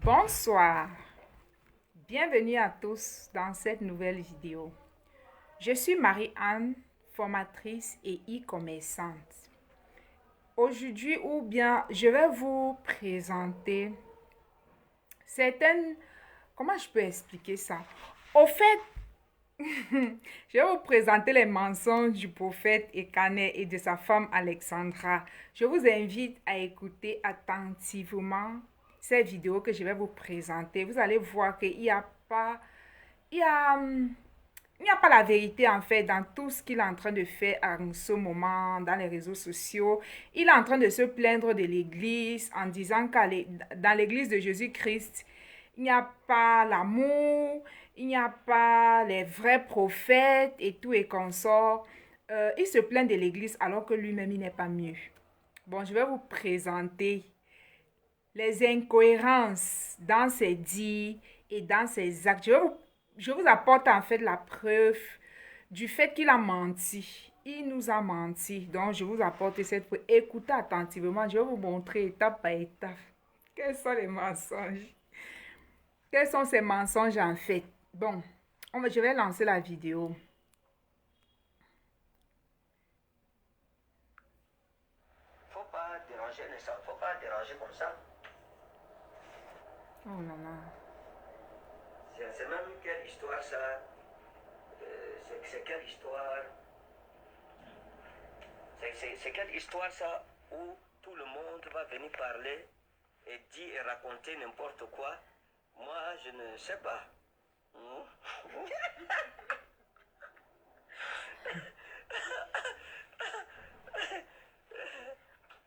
Bonsoir, bienvenue à tous dans cette nouvelle vidéo. Je suis Marie-Anne, formatrice et e-commerçante. Aujourd'hui, je vais vous présenter certaines... Comment je peux expliquer ça? Au fait, je vais vous présenter les mensonges du prophète Ekané et de sa femme Alexandra. Je vous invite à écouter attentivement ces vidéos que je vais vous présenter. Vous allez voir qu'il n'y a pas, il y a, il n'y a pas la vérité en fait dans tout ce qu'il est en train de faire en ce moment dans les réseaux sociaux. Il est en train de se plaindre de l'église en disant que dans l'église de Jésus-Christ, il n'y a pas l'amour, il n'y a pas les vrais prophètes et tout et consorts. Il se plaint de l'église alors que lui-même, il n'est pas mieux. Bon, je vais vous présenter les incohérences dans ses dits et dans ses actes. Je vous apporte en fait la preuve du fait qu'il a menti. Il nous a menti. Donc, je vous apporte cette preuve. Écoutez attentivement. Je vais vous montrer étape par étape quels sont les mensonges. Quels sont ces mensonges en fait? Bon, je vais lancer la vidéo. Faut pas déranger les gens, faut pas déranger comme ça. Oh là là. C'est même quelle histoire ça? C'est quelle histoire? C'est quelle histoire ça où tout le monde va venir parler et dire et raconter n'importe quoi? Moi, je ne sais pas.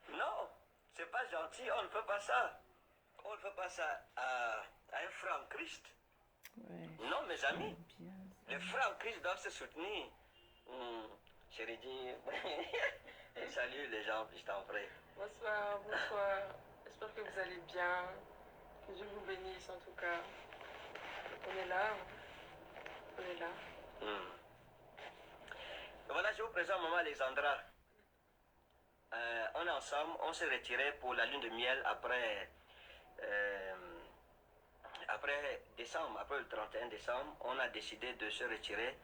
Non, c'est pas gentil, on ne fait pas ça. On ne fait pas ça à un frère en Christ. Ouais. Non, mes amis, Bien. les frères en Christ doivent se soutenir. Chérie dit, salut les gens, je t'en prie. Bonsoir, bonsoir. J'espère que vous allez bien. Que Dieu vous bénisse en tout cas. On est là. On est là. Voilà, je vous présente maman Alexandra. On est ensemble, on s'est retiré pour la lune de miel après décembre, après le 31 décembre, on a décidé de se retirer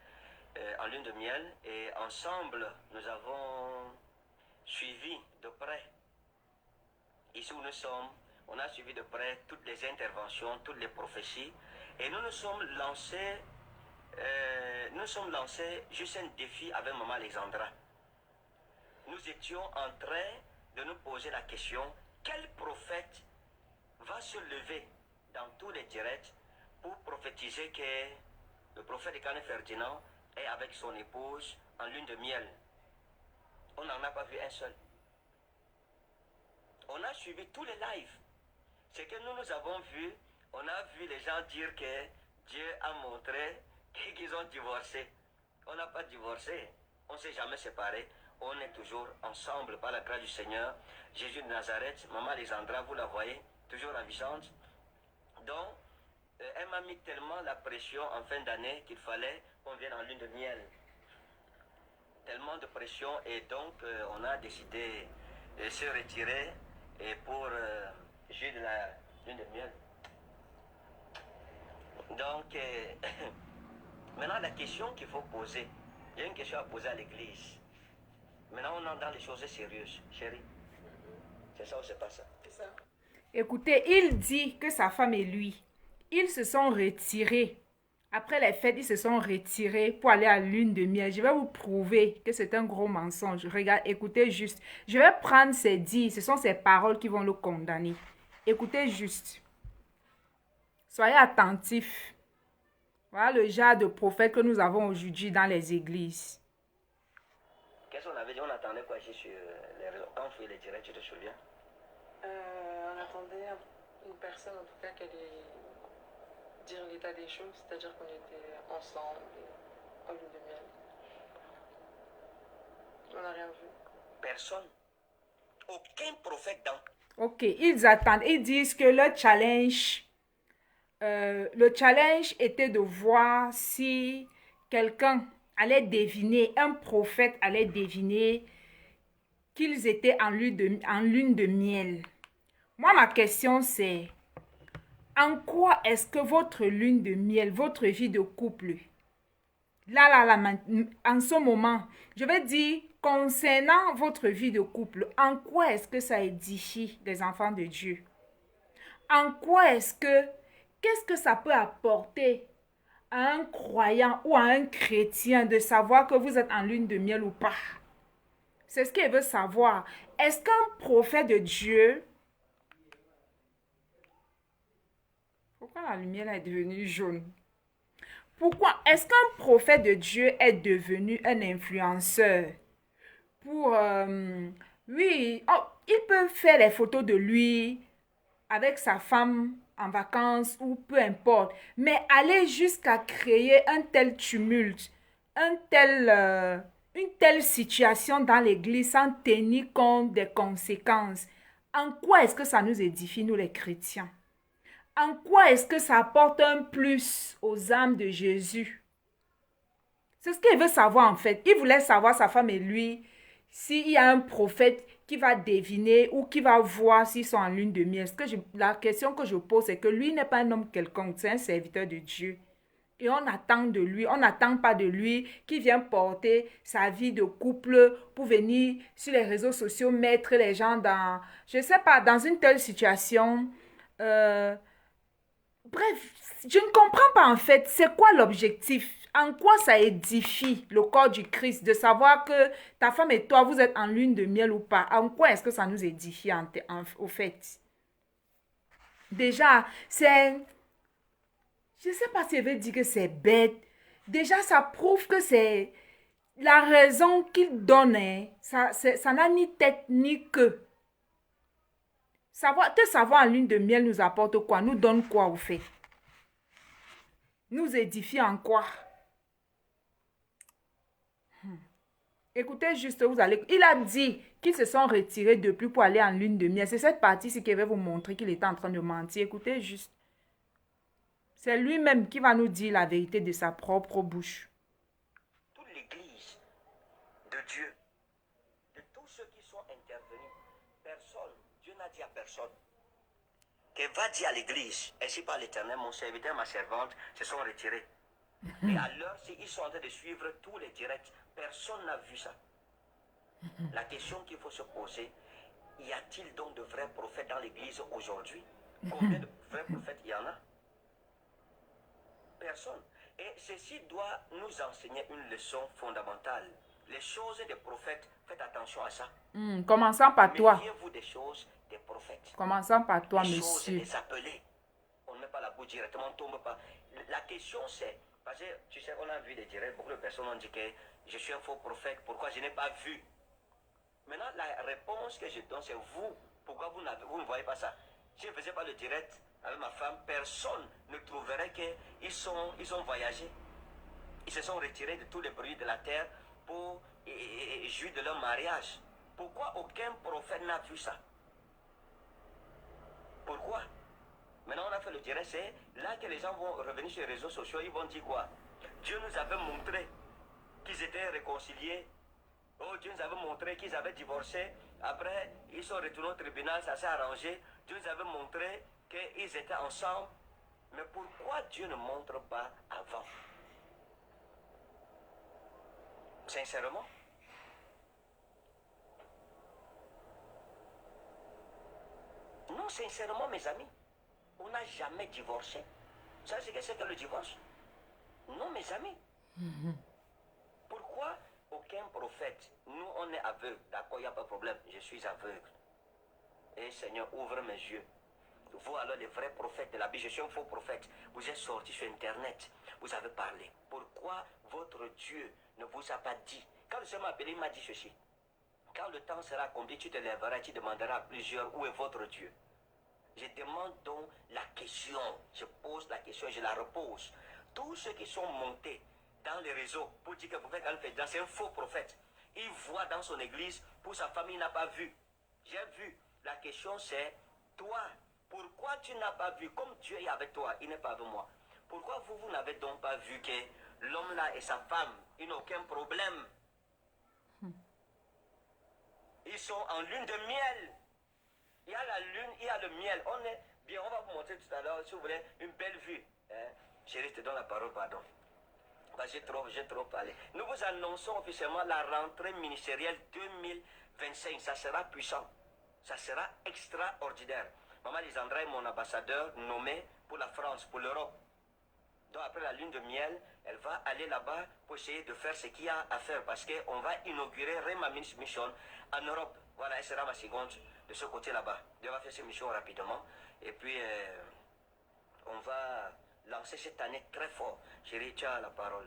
en lune de miel et ensemble, nous avons suivi de près, ici où nous sommes, on a suivi de près toutes les interventions, toutes les prophéties et nous nous sommes lancés juste un défi avec maman Alexandra. Nous étions en train de nous poser la question, quel prophète va se lever dans tous les directs pour prophétiser que le prophète Ekané Ferdinand est avec son épouse en lune de miel. On n'en a pas vu un seul. On a suivi tous les lives. Ce que nous avons vu, on a vu les gens dire que Dieu a montré qu'ils ont divorcé. On n'a pas divorcé, on ne s'est jamais séparés. On est toujours ensemble par la grâce du Seigneur. Jésus de Nazareth, maman Alexandra, vous la voyez, toujours ravissante. Donc, elle m'a mis tellement la pression en fin d'année qu'il fallait qu'on vienne en lune de miel. Tellement de pression et donc on a décidé de se retirer et pour juste de la lune de miel. Donc, maintenant la question qu'il faut poser, il y a une question à poser à l'église. Maintenant, on entre dans les choses sérieuses, chérie. C'est ça ou c'est pas ça? C'est ça. Écoutez, il dit que sa femme et lui, ils se sont retirés. Après les fêtes, ils se sont retirés pour aller à lune de miel. Je vais vous prouver que c'est un gros mensonge. Regarde, écoutez juste. Je vais prendre ses dits. Ce sont ses paroles qui vont le condamner. Écoutez juste. Soyez attentifs. Voilà le genre de prophète que nous avons aujourd'hui dans les églises. Qu'est-ce qu'on avait dit? On attendait quoi ici sur les réseaux? Quand on fait les directs, tu te souviens? On attendait une personne en tout cas qui allait dire l'état des choses, c'est-à-dire qu'on était ensemble et en lune de miel. On n'a rien vu. Personne. Aucun prophète dans. Ok, ils attendent. Ils disent que le challenge était de voir si quelqu'un allait deviner, un prophète allait deviner qu'ils étaient en lune de miel. Moi, ma question c'est, en quoi est-ce que votre lune de miel, votre vie de couple, en ce moment, je vais dire, concernant votre vie de couple, en quoi est-ce que ça édifie les enfants de Dieu? En quoi qu'est-ce que ça peut apporter à un croyant ou à un chrétien de savoir que vous êtes en lune de miel ou pas? C'est ce qu'il veut savoir. Est-ce qu'un prophète de Dieu... Pourquoi la lumière est devenue jaune? Pourquoi est-ce qu'un prophète de Dieu est devenu un influenceur? Oui, oh, il peut faire les photos de lui avec sa femme en vacances ou peu importe. Mais aller jusqu'à créer un tel tumulte, une telle situation dans l'église sans tenir compte des conséquences, en quoi est-ce que ça nous édifie, nous les chrétiens? En quoi est-ce que ça apporte un plus aux âmes de Jésus? C'est ce qu'il veut savoir en fait. Il voulait savoir, sa femme et lui, s'il y a un prophète qui va deviner ou qui va voir s'ils sont en lune de miel. La question que je pose, c'est que lui n'est pas un homme quelconque, c'est un serviteur de Dieu. Et on attend de lui, on n'attend pas de lui qu'il vienne porter sa vie de couple pour venir sur les réseaux sociaux, mettre les gens dans, je ne sais pas, dans une telle situation. Bref, je ne comprends pas en fait, c'est quoi l'objectif? En quoi ça édifie le corps du Christ de savoir que ta femme et toi, vous êtes en lune de miel ou pas? En quoi est-ce que ça nous édifie au fait? Déjà, je ne sais pas si je vais dire que c'est bête. Déjà, ça prouve que c'est la raison qu'il donne. Hein. Ça n'a ni tête ni queue. Te savoir en lune de miel nous apporte quoi? Nous donne quoi au fait? Nous édifie en quoi? Écoutez juste, vous allez... Il a dit qu'ils se sont retirés depuis pour aller en lune de miel. C'est cette partie-ci qui va vous montrer qu'il était en train de mentir. Écoutez juste. C'est lui-même qui va nous dire la vérité de sa propre bouche. Toute l'église de Dieu, de tous ceux qui sont intervenus, personne, Dieu n'a dit à personne, qu'elle va dire à l'église, ainsi par l'Éternel, mon serviteur, ma servante, se sont retirés. Et à l'heure, ils sont en train de suivre tous les directs. Personne n'a vu ça. La question qu'il faut se poser, y a-t-il donc de vrais prophètes dans l'église aujourd'hui? Combien de vrais prophètes il y en a? Personne. Et ceci doit nous enseigner une leçon fondamentale. Les choses des prophètes, faites attention à ça. Commençons par toi. Méfiez-vous des choses des prophètes. Commençons par toi, les monsieur. Les choses des appelés. On ne met pas la bouche directement, on ne tombe pas. La question c'est, parce que tu sais, on a vu des directs, beaucoup de personnes ont dit que je suis un faux prophète, pourquoi je n'ai pas vu? Maintenant, la réponse que je donne, c'est vous. Pourquoi vous ne voyez pas ça? Si je ne faisais pas le direct avec ma femme, personne ne trouverait qu'ils ont voyagé. Ils se sont retirés de tous les bruits de la terre pour jouir de leur mariage. Pourquoi aucun prophète n'a vu ça? Pourquoi? Maintenant, on a fait le direct, c'est là que les gens vont revenir sur les réseaux sociaux, ils vont dire quoi? Dieu nous avait montré qu'ils étaient réconciliés. Oh, Dieu nous avait montré qu'ils avaient divorcé. Après, ils sont retournés au tribunal, ça s'est arrangé. Dieu nous avait montré qu'ils étaient ensemble. Mais pourquoi Dieu ne montre pas avant? Sincèrement. Non, sincèrement, mes amis. On n'a jamais divorcé. Vous savez ce que c'est que le divorce? Non, mes amis. Pourquoi aucun prophète? Nous, on est aveugle. D'accord, il n'y a pas de problème. Je suis aveugle. Et Seigneur, ouvre mes yeux. Vous, alors, les vrais prophètes de la Bible, je suis un faux prophète. Vous êtes sortis sur Internet. Vous avez parlé. Pourquoi votre Dieu ne vous a pas dit? Quand le Seigneur m'a appelé, il m'a dit ceci. Quand le temps sera accompli, tu te lèveras et tu demanderas à plusieurs où est votre Dieu. Je demande donc la question. Je pose la question et je la repose. Tous ceux qui sont montés dans les réseaux pour dire que le prophète Al-Fedra, c'est un faux prophète. Il voit dans son église, pour sa famille, il n'a pas vu. J'ai vu. La question c'est, toi, pourquoi tu n'as pas vu? Comme Dieu est avec toi, il n'est pas avec moi. Pourquoi vous n'avez donc pas vu que l'homme là et sa femme, ils n'ont aucun problème? Ils sont en lune de miel. Il y a la lune, il y a le miel. On est bien, on va vous montrer tout à l'heure, si vous voulez, une belle vue. Hein? Chérie, je te donne la parole, pardon. Bah, j'ai trop parlé. Nous vous annonçons officiellement la rentrée ministérielle 2025. Ça sera puissant. Ça sera extraordinaire. Maman Lisandra est mon ambassadeur nommé pour la France, pour l'Europe. Donc après la lune de miel, elle va aller là-bas pour essayer de faire ce qu'il y a à faire parce qu'on va inaugurer Rema Men's Mission en Europe. Voilà, elle sera ma seconde de ce côté là-bas. Elle va faire ses missions rapidement. Et puis, on va lancer cette année très fort. Chérie, tu as la parole.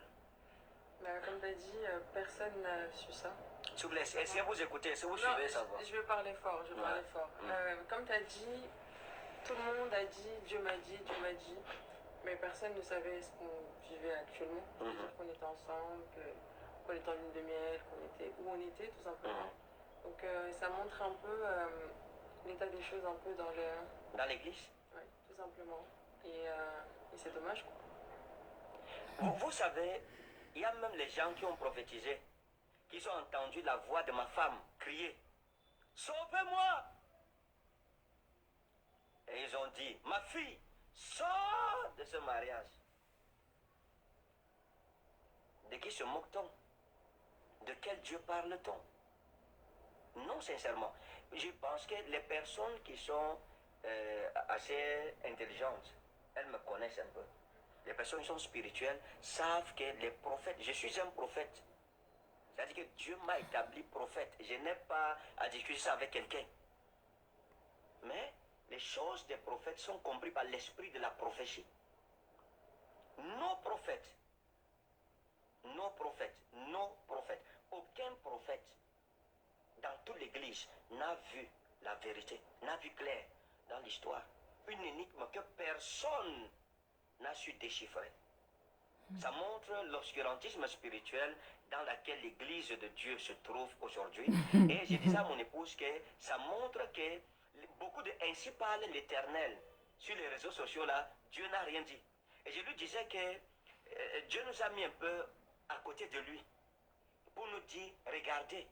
Comme tu as dit, personne n'a su ça. S'il vous plaît, est-ce que vous écoutez, est-ce que vous suivez ça? Je vais parler fort, comme tu as dit, tout le monde a dit, Dieu m'a dit, mais personne ne savait ce qu'on vivait actuellement. Qu'on était ensemble, qu'on était en lune de miel, où on était tout simplement. Donc ça montre un peu l'état des choses un peu dans l'église. Oui, tout simplement. Et c'est dommage, quoi. Vous savez, il y a même les gens qui ont prophétisé, qui ont entendu la voix de ma femme crier « Sauvez-moi !» Et ils ont dit « Ma fille, sors de ce mariage !» De qui se moque-t-on? De quel Dieu parle-t-on? Non, sincèrement. Je pense que les personnes qui sont assez intelligentes, elles me connaissent un peu. Les personnes qui sont spirituelles savent que les prophètes, je suis un prophète. C'est-à-dire que Dieu m'a établi prophète. Je n'ai pas à discuter ça avec quelqu'un. Mais les choses des prophètes sont comprises par l'esprit de la prophétie. Nos prophètes, aucun prophète dans toute l'église n'a vu la vérité, n'a vu clair dans l'histoire. Une énigme que personne n'a su déchiffrer. Ça montre l'obscurantisme spirituel dans lequel l'église de Dieu se trouve aujourd'hui. Et je disais à mon épouse que ça montre que beaucoup de ainsi parle l'Éternel sur les réseaux sociaux là, Dieu n'a rien dit. Et je lui disais que Dieu nous a mis un peu à côté de lui pour nous dire regardez,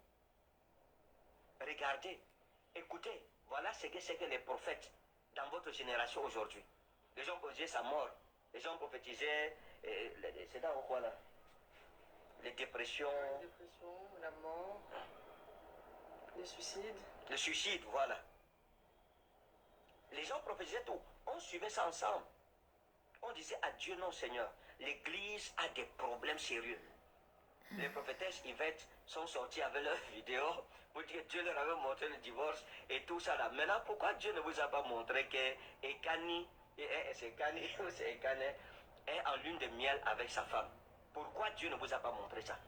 écoutez, voilà ce que c'est que les prophètes dans votre génération aujourd'hui. Les gens prophétisaient sa mort, les gens prophétisaient, c'est dans quoi là? Les dépressions. La mort, les suicides. Le suicide, voilà. Les gens prophétisaient tout. On suivait ça ensemble. On disait à Dieu non Seigneur, l'église a des problèmes sérieux. Les prophétesses Yvette sont sorties avec leurs vidéos pour dire que Dieu leur avait montré le divorce et tout ça là. Maintenant, pourquoi Dieu ne vous a pas montré que Ekani, c'est Ekane, est en lune de miel avec sa femme? Pourquoi Dieu ne vous a pas montré ça?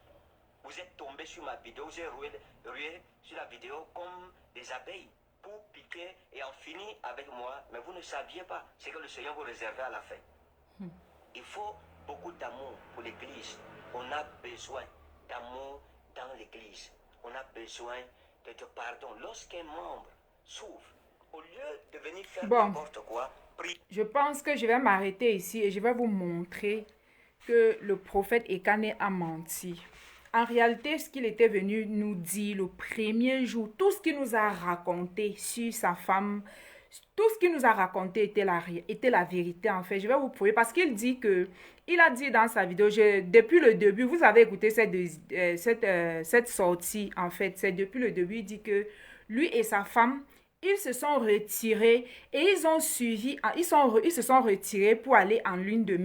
Vous êtes tombé sur ma vidéo, vous êtes rué sur la vidéo comme des abeilles pour piquer et en finir avec moi, mais vous ne saviez pas ce que le Seigneur vous réservait à la fin. Il faut beaucoup d'amour pour l'église. On a besoin d'amour dans l'église. On a besoin de pardon. Lorsqu'un membre souffre, au lieu de venir faire n'importe quoi, prie. Je pense que je vais m'arrêter ici et je vais vous montrer que le prophète Ekane a menti. En réalité, ce qu'il était venu nous dire le premier jour, tout ce qu'il nous a raconté sur sa femme, tout ce qu'il nous a raconté était la vérité en fait. Je vais vous prouver parce qu'il dit que, il a dit dans sa vidéo, depuis le début, vous avez écouté cette sortie en fait, c'est depuis le début, il dit que lui et sa femme, ils se sont retirés et ils ont suivi, ils se sont retirés pour aller en lune de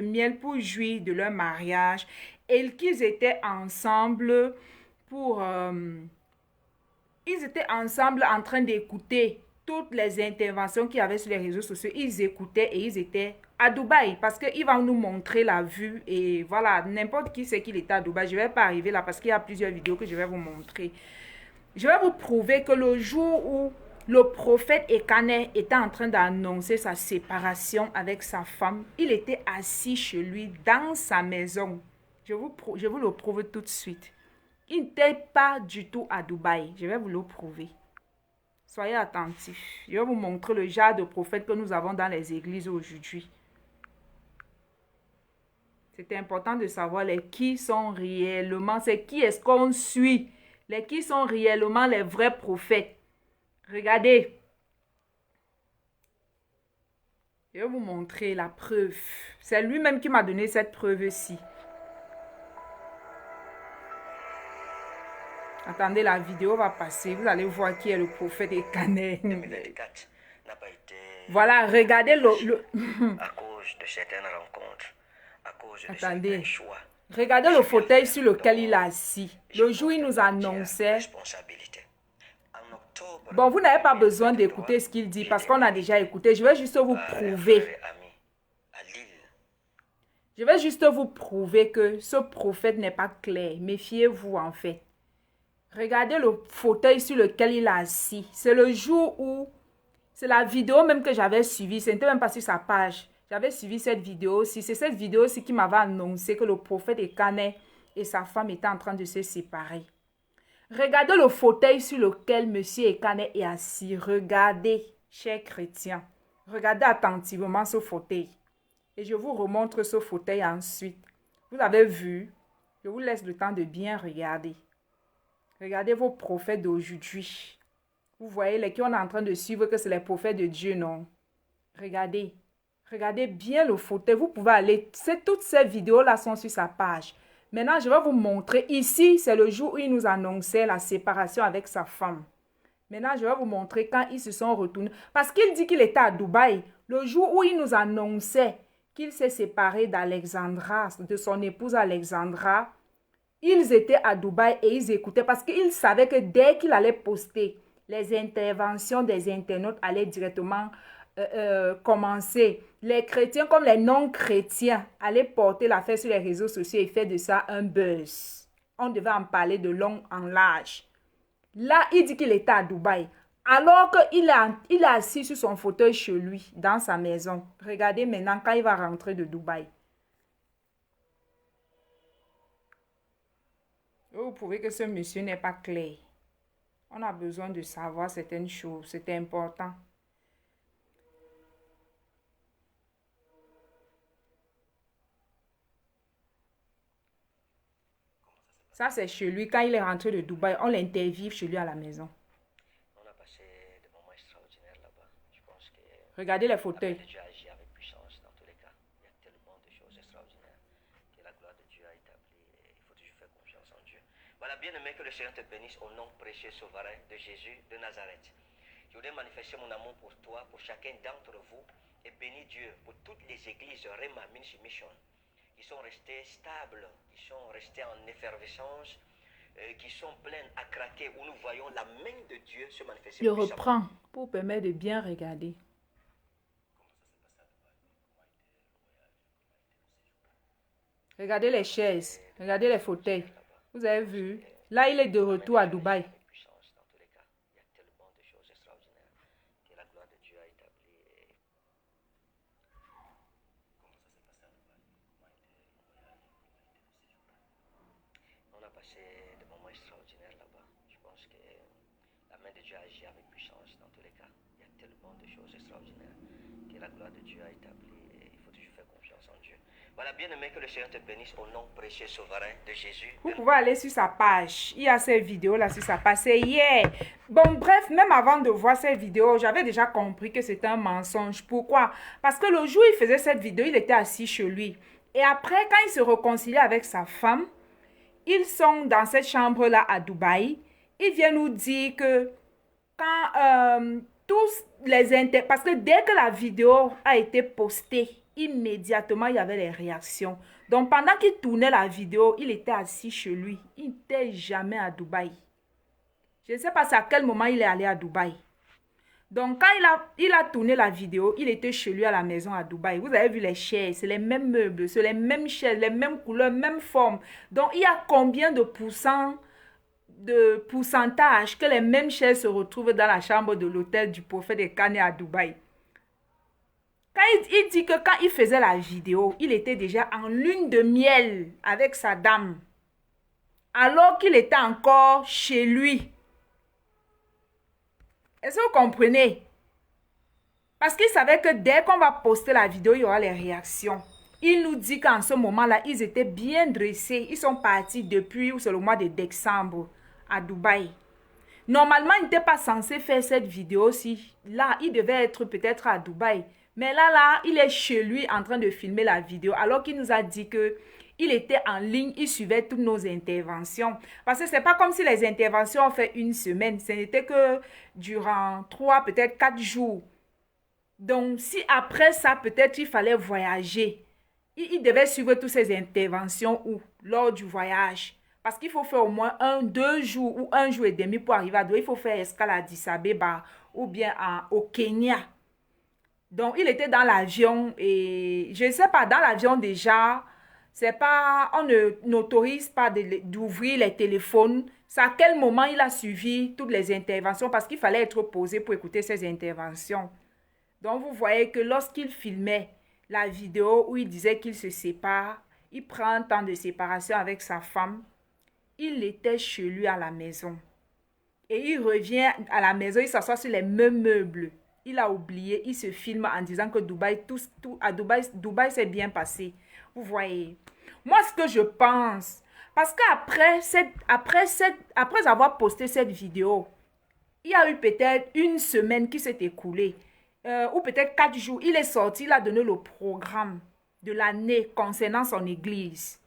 miel pour jouir de leur mariage et qu'ils étaient ensemble ils étaient ensemble en train d'écouter toutes les interventions qu'il y avait sur les réseaux sociaux. Ils écoutaient et ils étaient à Dubaï parce qu'il va nous montrer la vue et voilà, n'importe qui sait qu'il était à Dubaï. Je ne vais pas arriver là parce qu'il y a plusieurs vidéos que je vais vous montrer. Je vais vous prouver que le jour où le prophète Ekane était en train d'annoncer sa séparation avec sa femme, il était assis chez lui dans sa maison. Je vous le prouve tout de suite. Il n'était pas du tout à Dubaï. Je vais vous le prouver. Soyez attentifs. Je vais vous montrer le genre de prophète que nous avons dans les églises aujourd'hui. C'est important de savoir les qui sont réellement, c'est qui est-ce qu'on suit. Qui sont réellement les vrais prophètes. Regardez. Je vais vous montrer la preuve. C'est lui-même qui m'a donné cette preuve-ci. Attendez, la vidéo va passer. Vous allez voir qui est le prophète Ekané. 2024 n'a pas été Voilà, regardez le... à cause de certaines rencontres, à cause de Attendez. certains choix. Regardez le fauteuil sur lequel il est assis. Le jour où il nous annonçait... Responsabilité. En octobre, Bon, vous n'avez pas besoin d'écouter ce qu'il dit parce qu'on a déjà écouté. Je vais juste vous prouver. frères et amis, à Lille, Je vais juste vous prouver que ce prophète n'est pas clair. Méfiez-vous en fait. Regardez le fauteuil sur lequel il est assis. C'est le jour où... C'est la vidéo même que j'avais suivie. Ce n'était même pas sur sa page. J'avais suivi cette vidéo aussi. C'est cette vidéo aussi qui m'avait annoncé que le prophète Ekané et sa femme étaient en train de se séparer. Regardez le fauteuil sur lequel M. Ekané est assis. Regardez, chers chrétiens. Regardez attentivement ce fauteuil. Et je vous remontre ce fauteuil ensuite. Vous avez vu? Je vous laisse le temps de bien regarder. Regardez vos prophètes d'aujourd'hui. Vous voyez les qui on est en train de suivre que c'est les prophètes de Dieu, non? Regardez. Regardez bien le fauteuil. Vous pouvez aller... Toutes ces vidéos-là sont sur sa page. Maintenant, je vais vous montrer. Ici, c'est le jour où il nous annonçait la séparation avec sa femme. Maintenant, je vais vous montrer quand ils se sont retournés. Parce qu'il dit qu'il était à Dubaï. Le jour où il nous annonçait qu'il s'est séparé d'Alexandra, de son épouse Alexandra, ils étaient à Dubaï et ils écoutaient parce qu'ils savaient que dès qu'il allait poster, les interventions des internautes allaient directement commencer. Les chrétiens comme les non-chrétiens allaient porter l'affaire sur les réseaux sociaux et faire de ça un buzz. On devait en parler de long en large. Là, il dit qu'il était à Dubaï. Alors qu'il est assis sur son fauteuil chez lui, dans sa maison. Regardez maintenant quand il va rentrer de Dubaï. Vous prouvez que ce monsieur n'est pas clair. On a besoin de savoir certaines choses. C'est important. Ça, c'est chez lui. Quand il est rentré de Dubaï, on l'interviewe chez lui à la maison. on a passé des moments extraordinaires là-bas. Je pense que Regardez les la main fauteuils. de Dieu agit avec puissance dans tous les cas. Il y a tellement de choses extraordinaires que la gloire de Dieu a établi et il faut toujours faire confiance en Dieu. Voilà, bien aimé, que le Seigneur te bénisse au nom précieux souverain de Jésus de Nazareth. Je voudrais manifester mon amour pour toi, pour chacun d'entre vous et bénir Dieu pour toutes les églises Rema Ministry Mission qui sont restées stables, qui sont restées en effervescence, qui sont pleines à craquer, où nous voyons la main de Dieu se manifester. Je reprends pour permettre de bien regarder. Regardez les chaises, regardez les fauteuils. Vous avez vu? Là, il est de retour à Dubaï. Puissance dans tous les cas. Il y a tellement de choses extraordinaires que la gloire de Dieu a établi. On a passé des moments extraordinaires là-bas. Je pense que la main de Dieu agit avec puissance dans tous les cas. Il y a tellement de choses extraordinaires que la gloire de Dieu a établi et il faut toujours faire confiance en Dieu. Voilà, bien aimé, que le Seigneur te bénisse au nom précieux souverain de Jésus. Vous pouvez aller sur sa page. Il y a ces vidéos-là sur sa page. C'est hier. Bon, bref, même avant de voir cette vidéo, j'avais déjà compris que c'était un mensonge. Pourquoi? Parce que le jour où il faisait cette vidéo, il était assis chez lui. Et après, quand il se réconcilie avec sa femme, ils sont dans cette chambre-là à Dubaï. Il vient nous dire que quand tous les parce que dès que la vidéo a été postée, immédiatement, il y avait les réactions. Donc, pendant qu'il tournait la vidéo, il était assis chez lui. Il n'était jamais à Dubaï. Je ne sais pas à quel moment il est allé à Dubaï. Donc, quand il a tourné la vidéo, il était chez lui à la maison à Dubaï. Vous avez vu les chaises, c'est les mêmes meubles, c'est les mêmes chaises, les mêmes couleurs, même forme. Donc, il y a combien de pourcentage que les mêmes chaises se retrouvent dans la chambre de l'hôtel du prophète Ekané à Dubaï? Quand il dit que quand il faisait la vidéo, il était déjà en lune de miel avec sa dame. Alors qu'il était encore chez lui. Est-ce que vous comprenez? Parce qu'il savait que dès qu'on va poster la vidéo, il y aura les réactions. Il nous dit qu'en ce moment-là, ils étaient bien dressés. Ils sont partis depuis, c'est le mois de décembre, à Dubaï. Normalement, il n'était pas censé faire cette vidéo-ci. Là, il devait être peut-être à Dubaï. Mais là, il est chez lui en train de filmer la vidéo. Alors qu'il nous a dit que il était en ligne, il suivait toutes nos interventions. Parce que c'est pas comme si les interventions ont fait une semaine. Ce n'était que durant 3, peut-être 4 jours. Donc, si après ça, peut-être il fallait voyager, il devait suivre toutes ces interventions ou lors du voyage. Parce qu'il faut faire au moins 2 jours ou 1 jour et demi pour arriver à Douai. Il faut faire escale à Addis Abeba ou bien au Kenya. Donc, il était dans l'avion et je ne sais pas, dans l'avion déjà, c'est pas, on n'autorise pas d'ouvrir les téléphones. C'est à quel moment il a suivi toutes les interventions parce qu'il fallait être posé pour écouter ces interventions. Donc, vous voyez que lorsqu'il filmait la vidéo où il disait qu'il se sépare, il prend un temps de séparation avec sa femme, il était chez lui à la maison. Et il revient à la maison, il s'assoit sur les mêmes meubles. Il a oublié, il se filme en disant que Dubaï s'est bien passé. Vous voyez. Moi, ce que je pense, parce qu'après avoir posté cette vidéo, il y a eu peut-être une semaine qui s'est écoulée. Ou peut-être 4 jours, il est sorti, il a donné le programme de l'année concernant son église.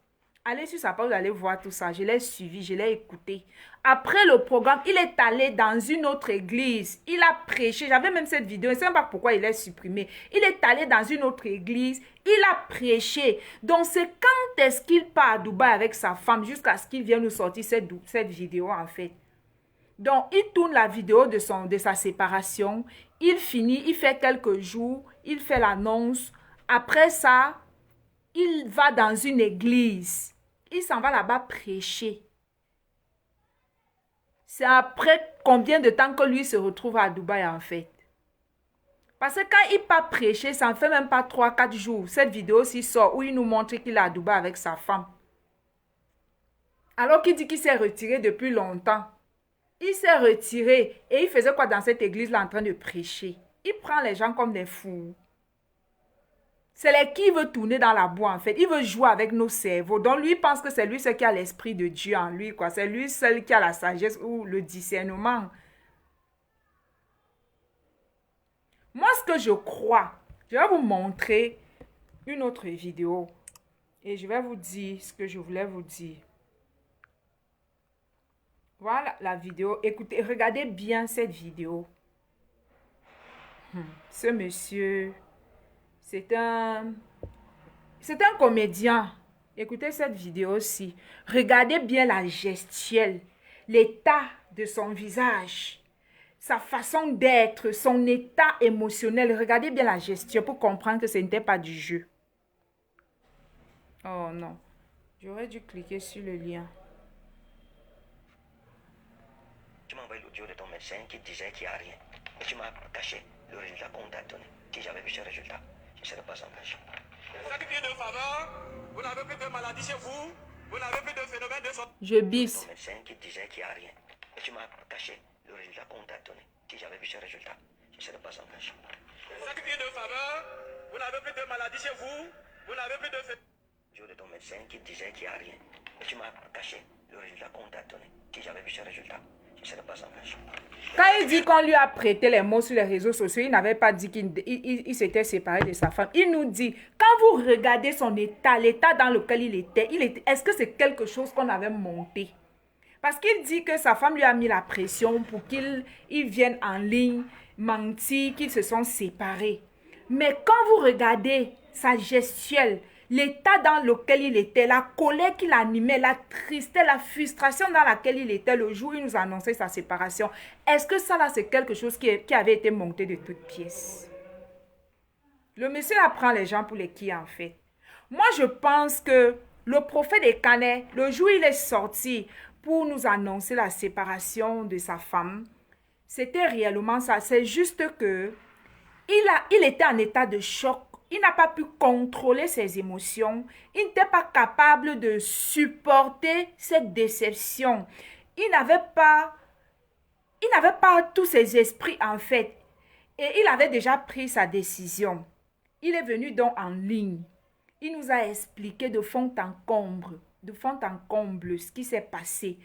Allez sur sa page, vous allez voir tout ça. Je l'ai suivi, je l'ai écouté. Après le programme, il est allé dans une autre église. Il a prêché. J'avais même cette vidéo. Je ne sais pas pourquoi il l'a supprimé. Il est allé dans une autre église. Il a prêché. Donc, c'est quand est-ce qu'il part à Dubaï avec sa femme jusqu'à ce qu'il vienne nous sortir cette vidéo, en fait. Donc, il tourne la vidéo de sa séparation. Il finit, il fait quelques jours. Il fait l'annonce. Après ça, il va dans une église. Il s'en va là-bas prêcher. C'est après combien de temps que lui se retrouve à Dubaï, en fait. Parce que quand il part prêcher, ça ne fait même pas 3-4 jours. Cette vidéo-ci sort où il nous montre qu'il est à Dubaï avec sa femme. Alors qu'il dit qu'il s'est retiré depuis longtemps. Il s'est retiré et il faisait quoi dans cette église-là en train de prêcher? Il prend les gens comme des fous. C'est les qui veut tourner dans la boue, en fait. Il veut jouer avec nos cerveaux. Donc, lui, il pense que c'est lui seul qui a l'esprit de Dieu en lui, quoi. C'est lui seul qui a la sagesse ou le discernement. Moi, ce que je crois, je vais vous montrer une autre vidéo. Et je vais vous dire ce que je voulais vous dire. Voilà la vidéo. Écoutez, regardez bien cette vidéo. Ce monsieur... C'est un comédien. Écoutez cette vidéo-ci. Regardez bien la gestuelle, l'état de son visage, sa façon d'être, son état émotionnel. Regardez bien la gestuelle pour comprendre que ce n'était pas du jeu. Oh non. J'aurais dû cliquer sur le lien. Tu m'as envoyé l'audio de ton médecin qui disait qu'il n'y a rien. Et tu m'as caché le résultat qu'on t'a donné. Si j'avais vu ce résultat, je ne serais pas engagé. Sacrifié de faveur, vous n'avez plus de maladie chez vous, vous n'avez plus de phénomène de santé. Je bise. Ton médecin qui disait qu'il n'y a rien. Et tu m'as caché le résultat qu'on t'a donné. Si j'avais vu ce résultat, je ne serais pas engagé. Sacrifié de faveur, vous n'avez plus de maladie chez vous, vous n'avez plus de De ton médecin qui disait qu'il n'y a rien. Et tu m'as caché le résultat qu'on t'a donné. Si j'avais vu ce résultat, je ne serais pas engagé. Quand il dit qu'on lui a prêté les mots sur les réseaux sociaux, il n'avait pas dit qu'il s'était séparé de sa femme. Il nous dit, quand vous regardez son état, l'état dans lequel il était, est-ce que c'est quelque chose qu'on avait monté? Parce qu'il dit que sa femme lui a mis la pression pour qu'il vienne en ligne, mentir, qu'ils se sont séparés. Mais quand vous regardez sa gestuelle, l'état dans lequel il était, la colère qu'il animait, la tristesse, la frustration dans laquelle il était le jour où il nous annonçait sa séparation, est-ce que ça là c'est quelque chose qui avait été monté de toutes pièces? Le monsieur là prend les gens pour les qui en fait. Moi je pense que le prophète Ekane, le jour où il est sorti pour nous annoncer la séparation de sa femme, c'était réellement ça. C'est juste que il était en état de choc. Il n'a pas pu contrôler ses émotions. Il n'était pas capable de supporter cette déception. Il n'avait pas tous ses esprits en fait. Et il avait déjà pris sa décision. Il est venu donc en ligne. Il nous a expliqué de fond en comble ce qui s'est passé.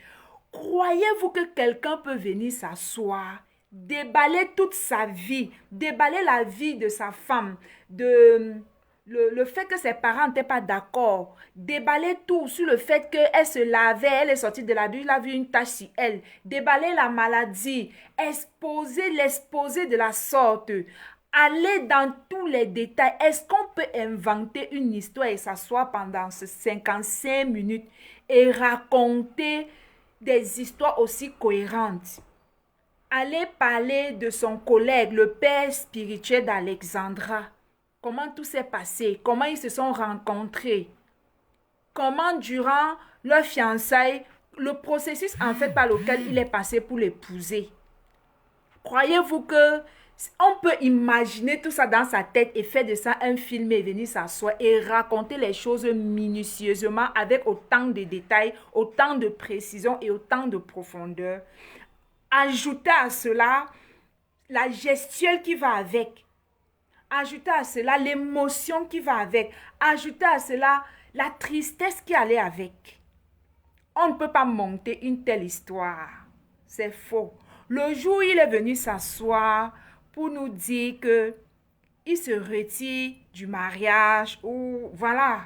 Croyez-vous que quelqu'un peut venir s'asseoir, déballer toute sa vie, déballer la vie de sa femme, le fait que ses parents n'étaient pas d'accord, déballer tout sur le fait qu'elle se lavait, elle est sortie de la douche, il a vu une tache sur elle, déballer la maladie, l'exposer de la sorte, aller dans tous les détails. Est-ce qu'on peut inventer une histoire et s'asseoir pendant ces 55 minutes et raconter des histoires aussi cohérentes? Aller parler de son collègue, le père spirituel d'Alexandra. Comment tout s'est passé, comment ils se sont rencontrés, comment durant leur fiançailles, le processus en fait par lequel il est passé pour l'épouser. Croyez-vous que on peut imaginer tout ça dans sa tête et faire de ça un film et venir s'asseoir et raconter les choses minutieusement avec autant de détails, autant de précision et autant de profondeur? Ajoutez à cela la gestuelle qui va avec. Ajoutez à cela l'émotion qui va avec. Ajoutez à cela la tristesse qui allait avec. On ne peut pas monter une telle histoire. C'est faux. Le jour où il est venu s'asseoir pour nous dire que il se retire du mariage ou voilà,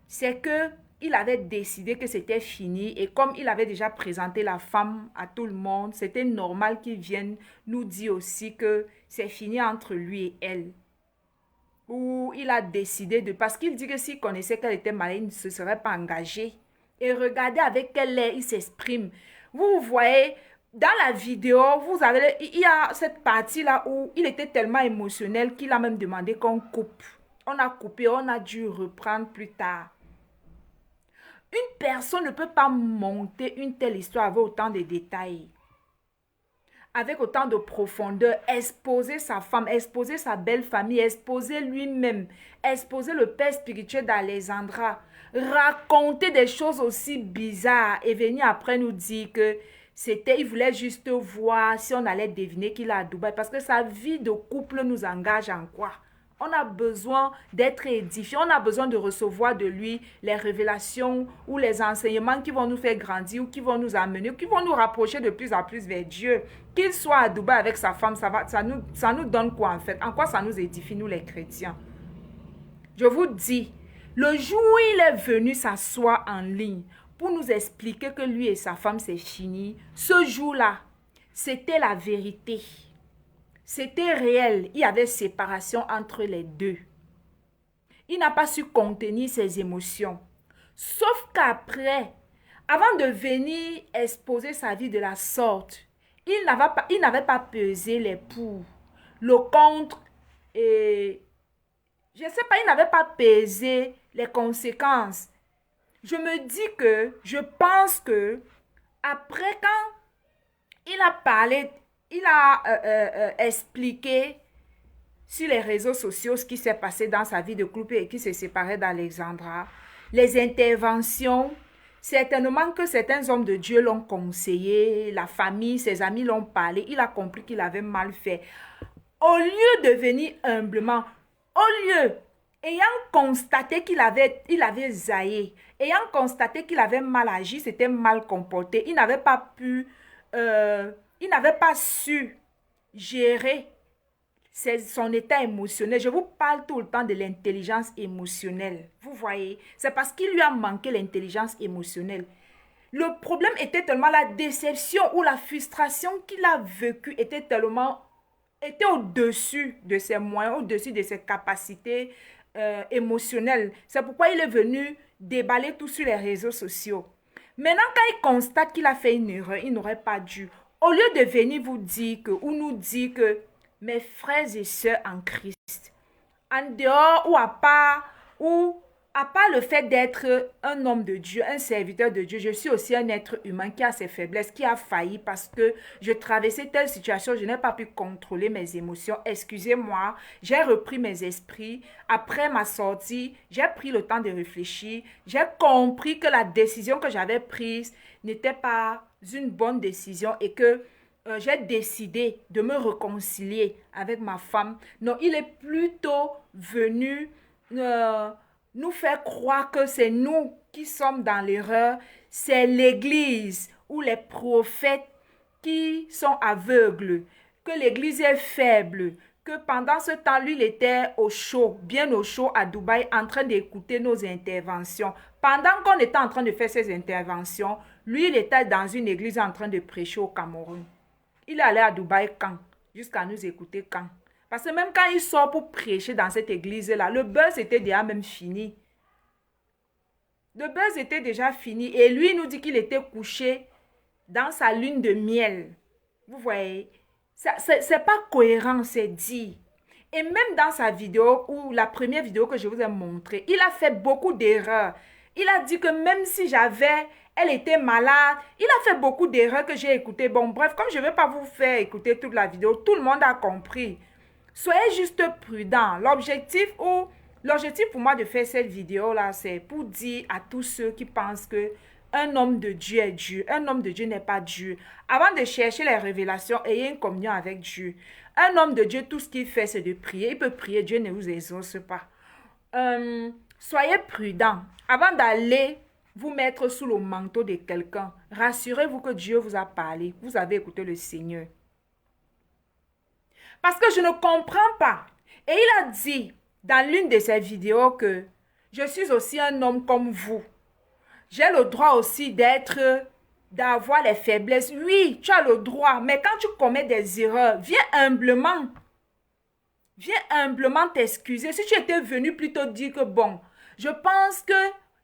c'est que il avait décidé que c'était fini et comme il avait déjà présenté la femme à tout le monde, c'était normal qu'il vienne nous dire aussi que c'est fini entre lui et elle. Ou il a décidé de... Parce qu'il dit que s'il connaissait qu'elle était mariée, il ne se serait pas engagé. Et regardez avec quel air il s'exprime. Vous voyez, dans la vidéo, il y a cette partie-là où il était tellement émotionnel qu'il a même demandé qu'on coupe. On a coupé, on a dû reprendre plus tard. Une personne ne peut pas monter une telle histoire avec autant de détails, avec autant de profondeur, exposer sa femme, exposer sa belle famille, exposer lui-même, exposer le père spirituel d'Alexandra, raconter des choses aussi bizarres et venir après nous dire que il voulait juste voir si on allait deviner qu'il est à Dubaï parce que sa vie de couple nous engage en quoi? On a besoin d'être édifié, on a besoin de recevoir de lui les révélations ou les enseignements qui vont nous faire grandir ou qui vont nous amener, ou qui vont nous rapprocher de plus en plus vers Dieu. Qu'il soit à Dubaï avec sa femme, ça nous donne quoi en fait? En quoi ça nous édifie, nous les chrétiens? Je vous dis, le jour où il est venu s'asseoir en ligne pour nous expliquer que lui et sa femme c'est fini, ce jour-là, c'était la vérité. C'était réel, il y avait séparation entre les deux. Il n'a pas su contenir ses émotions. Sauf qu'après, avant de venir exposer sa vie de la sorte, il n'avait pas pesé les pour, le contre, et je ne sais pas, il n'avait pas pesé les conséquences. Je pense que, après quand il a parlé, il a expliqué sur les réseaux sociaux ce qui s'est passé dans sa vie de couple et qui s'est séparé d'Alexandra. Les interventions, certainement que certains hommes de Dieu l'ont conseillé, la famille, ses amis l'ont parlé, il a compris qu'il avait mal fait. Au lieu de venir humblement, ayant constaté qu'il avait zaillé, ayant constaté qu'il avait mal agi, s'était mal comporté, il n'avait pas su gérer son état émotionnel. Je vous parle tout le temps de l'intelligence émotionnelle. Vous voyez, c'est parce qu'il lui a manqué l'intelligence émotionnelle. Le problème était tellement la déception ou la frustration qu'il a vécue était au-dessus de ses moyens, au-dessus de ses capacités émotionnelles. C'est pourquoi il est venu déballer tout sur les réseaux sociaux. Maintenant, quand il constate qu'il a fait une erreur, il n'aurait pas dû. Au lieu de venir vous dire que, ou nous dire que, mes frères et sœurs en Christ, en dehors ou à part le fait d'être un homme de Dieu, un serviteur de Dieu, je suis aussi un être humain qui a ses faiblesses, qui a failli parce que je traversais telle situation, je n'ai pas pu contrôler mes émotions. Excusez-moi, j'ai repris mes esprits. Après ma sortie, j'ai pris le temps de réfléchir. J'ai compris que la décision que j'avais prise n'était pas une bonne décision et que j'ai décidé de me réconcilier avec ma femme. Non, il est plutôt venu nous faire croire que c'est nous qui sommes dans l'erreur. C'est l'Église ou les prophètes qui sont aveugles, que l'église est faible, que pendant ce temps, lui, il était au chaud, bien au chaud à Dubaï, en train d'écouter nos interventions. Pendant qu'on était en train de faire ces interventions, lui, il était dans une église en train de prêcher au Cameroun. Il est allé à Dubaï quand? Jusqu'à nous écouter quand? Parce que même quand il sort pour prêcher dans cette église-là, le buzz était déjà même fini. Le buzz était déjà fini. Et lui, il nous dit qu'il était couché dans sa lune de miel. Vous voyez? C'est pas cohérent, c'est dit. Et même dans sa vidéo, ou la première vidéo que je vous ai montrée, il a fait beaucoup d'erreurs. Il a dit que même si elle était malade, il a fait beaucoup d'erreurs que j'ai écoutées. Bon, bref, comme je ne vais pas vous faire écouter toute la vidéo, tout le monde a compris. Soyez juste prudents. L'objectif pour moi de faire cette vidéo-là, c'est pour dire à tous ceux qui pensent que un homme de Dieu est Dieu. Un homme de Dieu n'est pas Dieu. Avant de chercher les révélations, ayez une communion avec Dieu. Un homme de Dieu, tout ce qu'il fait, c'est de prier. Il peut prier, Dieu ne vous exauce pas. Soyez prudents. Avant d'aller vous mettre sous le manteau de quelqu'un, rassurez-vous que Dieu vous a parlé. Vous avez écouté le Seigneur. Parce que je ne comprends pas. Et il a dit dans l'une de ses vidéos que je suis aussi un homme comme vous. J'ai le droit aussi d'avoir les faiblesses. Oui, tu as le droit. Mais quand tu commets des erreurs, viens humblement. Viens humblement t'excuser. Si tu étais venu plutôt dire que bon, je pense que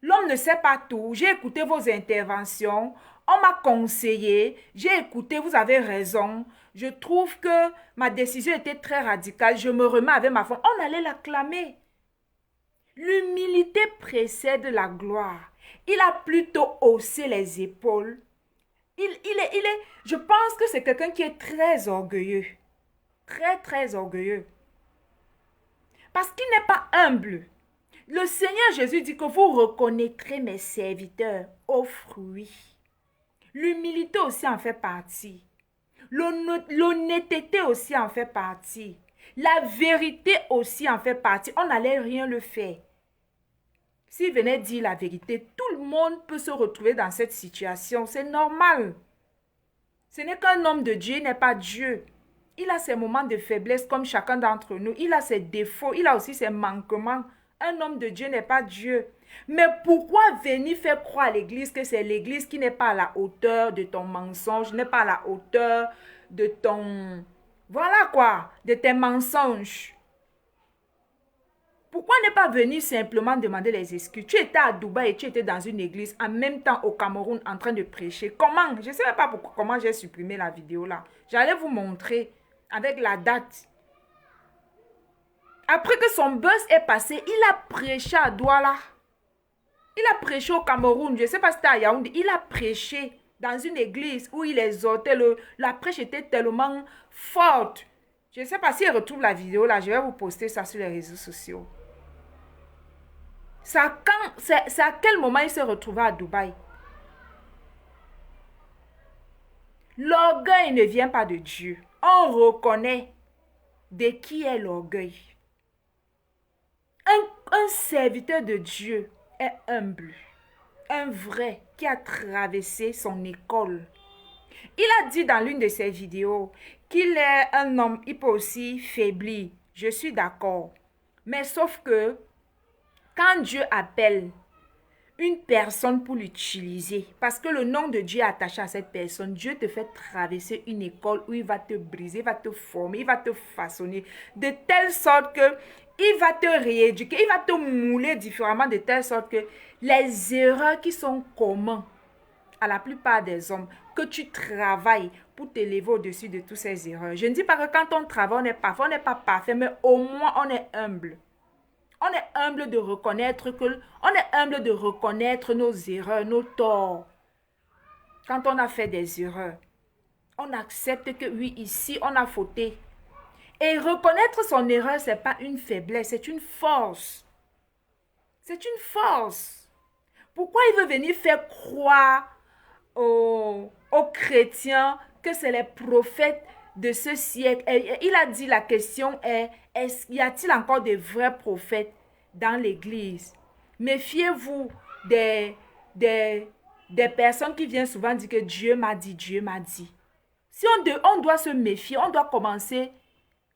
l'homme ne sait pas tout. J'ai écouté vos interventions. On m'a conseillé. J'ai écouté, vous avez raison. Je trouve que ma décision était très radicale. Je me remets avec ma femme. On allait l'acclamer. L'humilité précède la gloire. Il a plutôt haussé les épaules. Je pense que c'est quelqu'un qui est très orgueilleux. Très, très orgueilleux. Parce qu'il n'est pas humble. Le Seigneur Jésus dit que vous reconnaîtrez mes serviteurs aux fruits. L'humilité aussi en fait partie. L'honnêteté aussi en fait partie. La vérité aussi en fait partie. On n'allait rien le faire. S'il venait dire la vérité, tout le monde peut se retrouver dans cette situation. C'est normal. Ce n'est qu'un homme de Dieu, il n'est pas Dieu. Il a ses moments de faiblesse comme chacun d'entre nous. Il a ses défauts, il a aussi ses manquements. Un homme de Dieu n'est pas Dieu. Mais pourquoi venir faire croire à l'église que c'est l'église qui n'est pas à la hauteur de ton mensonge, n'est pas à la hauteur de ton... Voilà quoi, de tes mensonges. Pourquoi ne pas venir simplement demander les excuses? Tu étais à Dubaï et tu étais dans une église en même temps au Cameroun en train de prêcher. Comment? Je ne sais pas comment j'ai supprimé la vidéo là. J'allais vous montrer avec la date. Après que son buzz est passé, il a prêché à Douala. Il a prêché au Cameroun. Je ne sais pas si c'était à Yaoundé. Il a prêché dans une église où il exhortait. La prêche était tellement forte. Je ne sais pas si elle retrouve la vidéo là. Je vais vous poster ça sur les réseaux sociaux. C'est à quel moment il s'est retrouvé à Dubaï? L'orgueil ne vient pas de Dieu. On reconnaît de qui est l'orgueil. Un serviteur de Dieu est humble. Un vrai qui a traversé son école. Il a dit dans l'une de ses vidéos qu'il est un homme, il peut aussi faiblir. Je suis d'accord. Mais sauf que quand Dieu appelle une personne pour l'utiliser, parce que le nom de Dieu est attaché à cette personne, Dieu te fait traverser une école où il va te briser, il va te former, il va te façonner, de telle sorte que il va te rééduquer, il va te mouler différemment, de telle sorte que les erreurs qui sont communes à la plupart des hommes, que tu travailles pour t'élever au-dessus de toutes ces erreurs. Je ne dis pas que quand on travaille, on n'est pas parfait, mais au moins on est humble. On est humble de reconnaître nos erreurs, nos torts. Quand on a fait des erreurs, on accepte que oui, ici, on a fauté. Et reconnaître son erreur, ce n'est pas une faiblesse, c'est une force. C'est une force. Pourquoi il veut venir faire croire aux chrétiens que c'est les prophètes de ce siècle? Et il a dit, la question est, y a-t-il encore de vrais prophètes dans l'église? Méfiez-vous des des personnes qui viennent souvent dire que Dieu m'a dit, Dieu m'a dit. Si on doit se méfier, on doit commencer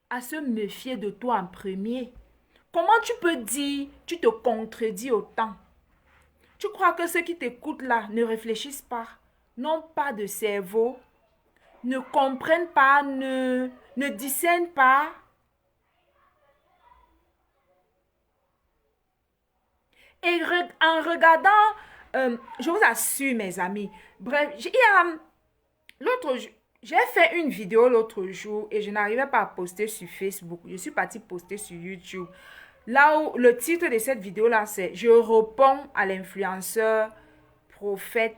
à se méfier de toi en premier. Comment tu peux dire, tu te contredis autant? Tu crois que ceux qui t'écoutent là ne réfléchissent pas, n'ont pas de cerveau, ne comprennent pas, ne discernent pas? Et en regardant, je vous assure mes amis, bref, j'ai fait une vidéo l'autre jour et je n'arrivais pas à poster sur Facebook. Je suis partie poster sur YouTube. Là où le titre de cette vidéo-là, c'est « Je réponds à l'influenceur prophète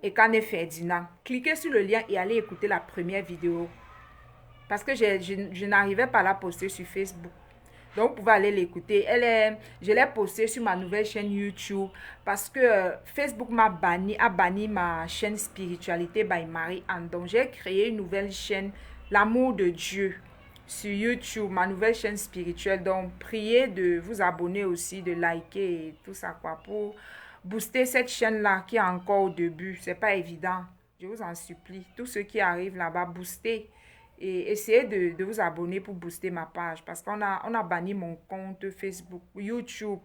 Ekane Ferdinand ». Cliquez sur le lien et allez écouter la première vidéo. Parce que je n'arrivais pas à la poster sur Facebook. Donc, vous pouvez aller l'écouter. Je l'ai postée sur ma nouvelle chaîne YouTube parce que Facebook a banni ma chaîne Spiritualité by Marie-Anne. Donc, j'ai créé une nouvelle chaîne, L'amour de Dieu, sur YouTube, ma nouvelle chaîne spirituelle. Donc, priez de vous abonner aussi, de liker et tout ça, quoi, pour booster cette chaîne-là qui est encore au début. C'est pas évident. Je vous en supplie. Tous ceux qui arrivent là-bas, boostez. Et essayez de vous abonner pour booster ma page. Parce qu'on a banni mon compte Facebook, YouTube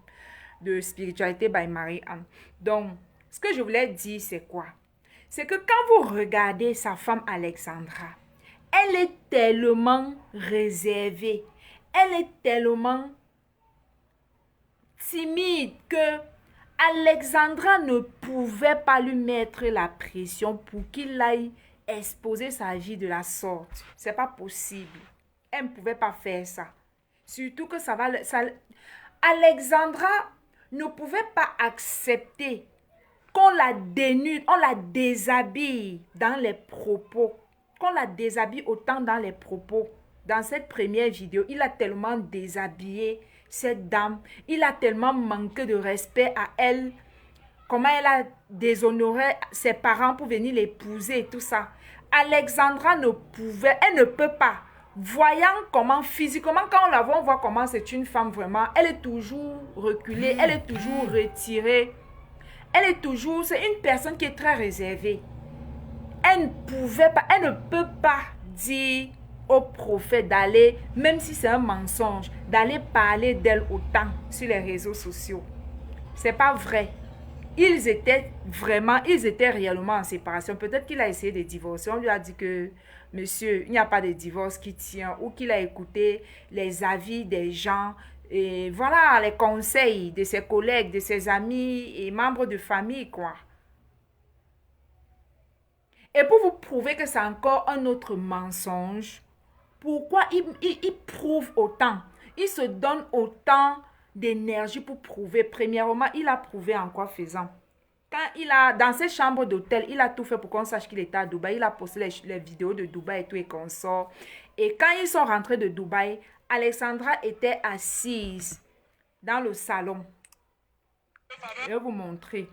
de Spiritualité by Marie-Anne. Donc, ce que je voulais dire, c'est quoi? C'est que quand vous regardez sa femme Alexandra, elle est tellement réservée. Elle est tellement timide que Alexandra ne pouvait pas lui mettre la pression pour qu'il aille exposer sa vie de la sorte. C'est pas possible. Elle ne pouvait pas faire ça. Surtout que Alexandra ne pouvait pas accepter qu'on la dénude, on la déshabille dans les propos. Qu'on la déshabille autant dans les propos. Dans cette première vidéo, il a tellement déshabillé cette dame. Il a tellement manqué de respect à elle. Comment elle a déshonoré ses parents pour venir l'épouser et tout ça. Alexandra ne pouvait, elle ne peut pas. Voyant comment physiquement, quand on la voit, on voit comment c'est une femme vraiment. Elle est toujours reculée, elle est toujours retirée. Elle est toujours, c'est une personne qui est très réservée. Elle ne pouvait pas, elle ne peut pas dire au prophète d'aller, même si c'est un mensonge, d'aller parler d'elle autant sur les réseaux sociaux. C'est pas vrai. Ils étaient réellement en séparation. Peut-être qu'il a essayé de divorcer. On lui a dit que, monsieur, il n'y a pas de divorce qui tient. Ou qu'il a écouté les avis des gens. Et voilà, les conseils de ses collègues, de ses amis et membres de famille, quoi. Et pour vous prouver que c'est encore un autre mensonge, pourquoi il prouve autant? Il se donne autant d'énergie pour prouver. Premièrement, il a prouvé en quoi faisant. Quand dans ses chambres d'hôtel, il a tout fait pour qu'on sache qu'il était à Dubaï. Il a posté les vidéos de Dubaï et tout et qu'on sort. Et quand ils sont rentrés de Dubaï, Alexandra était assise dans le salon. Je vais vous montrer.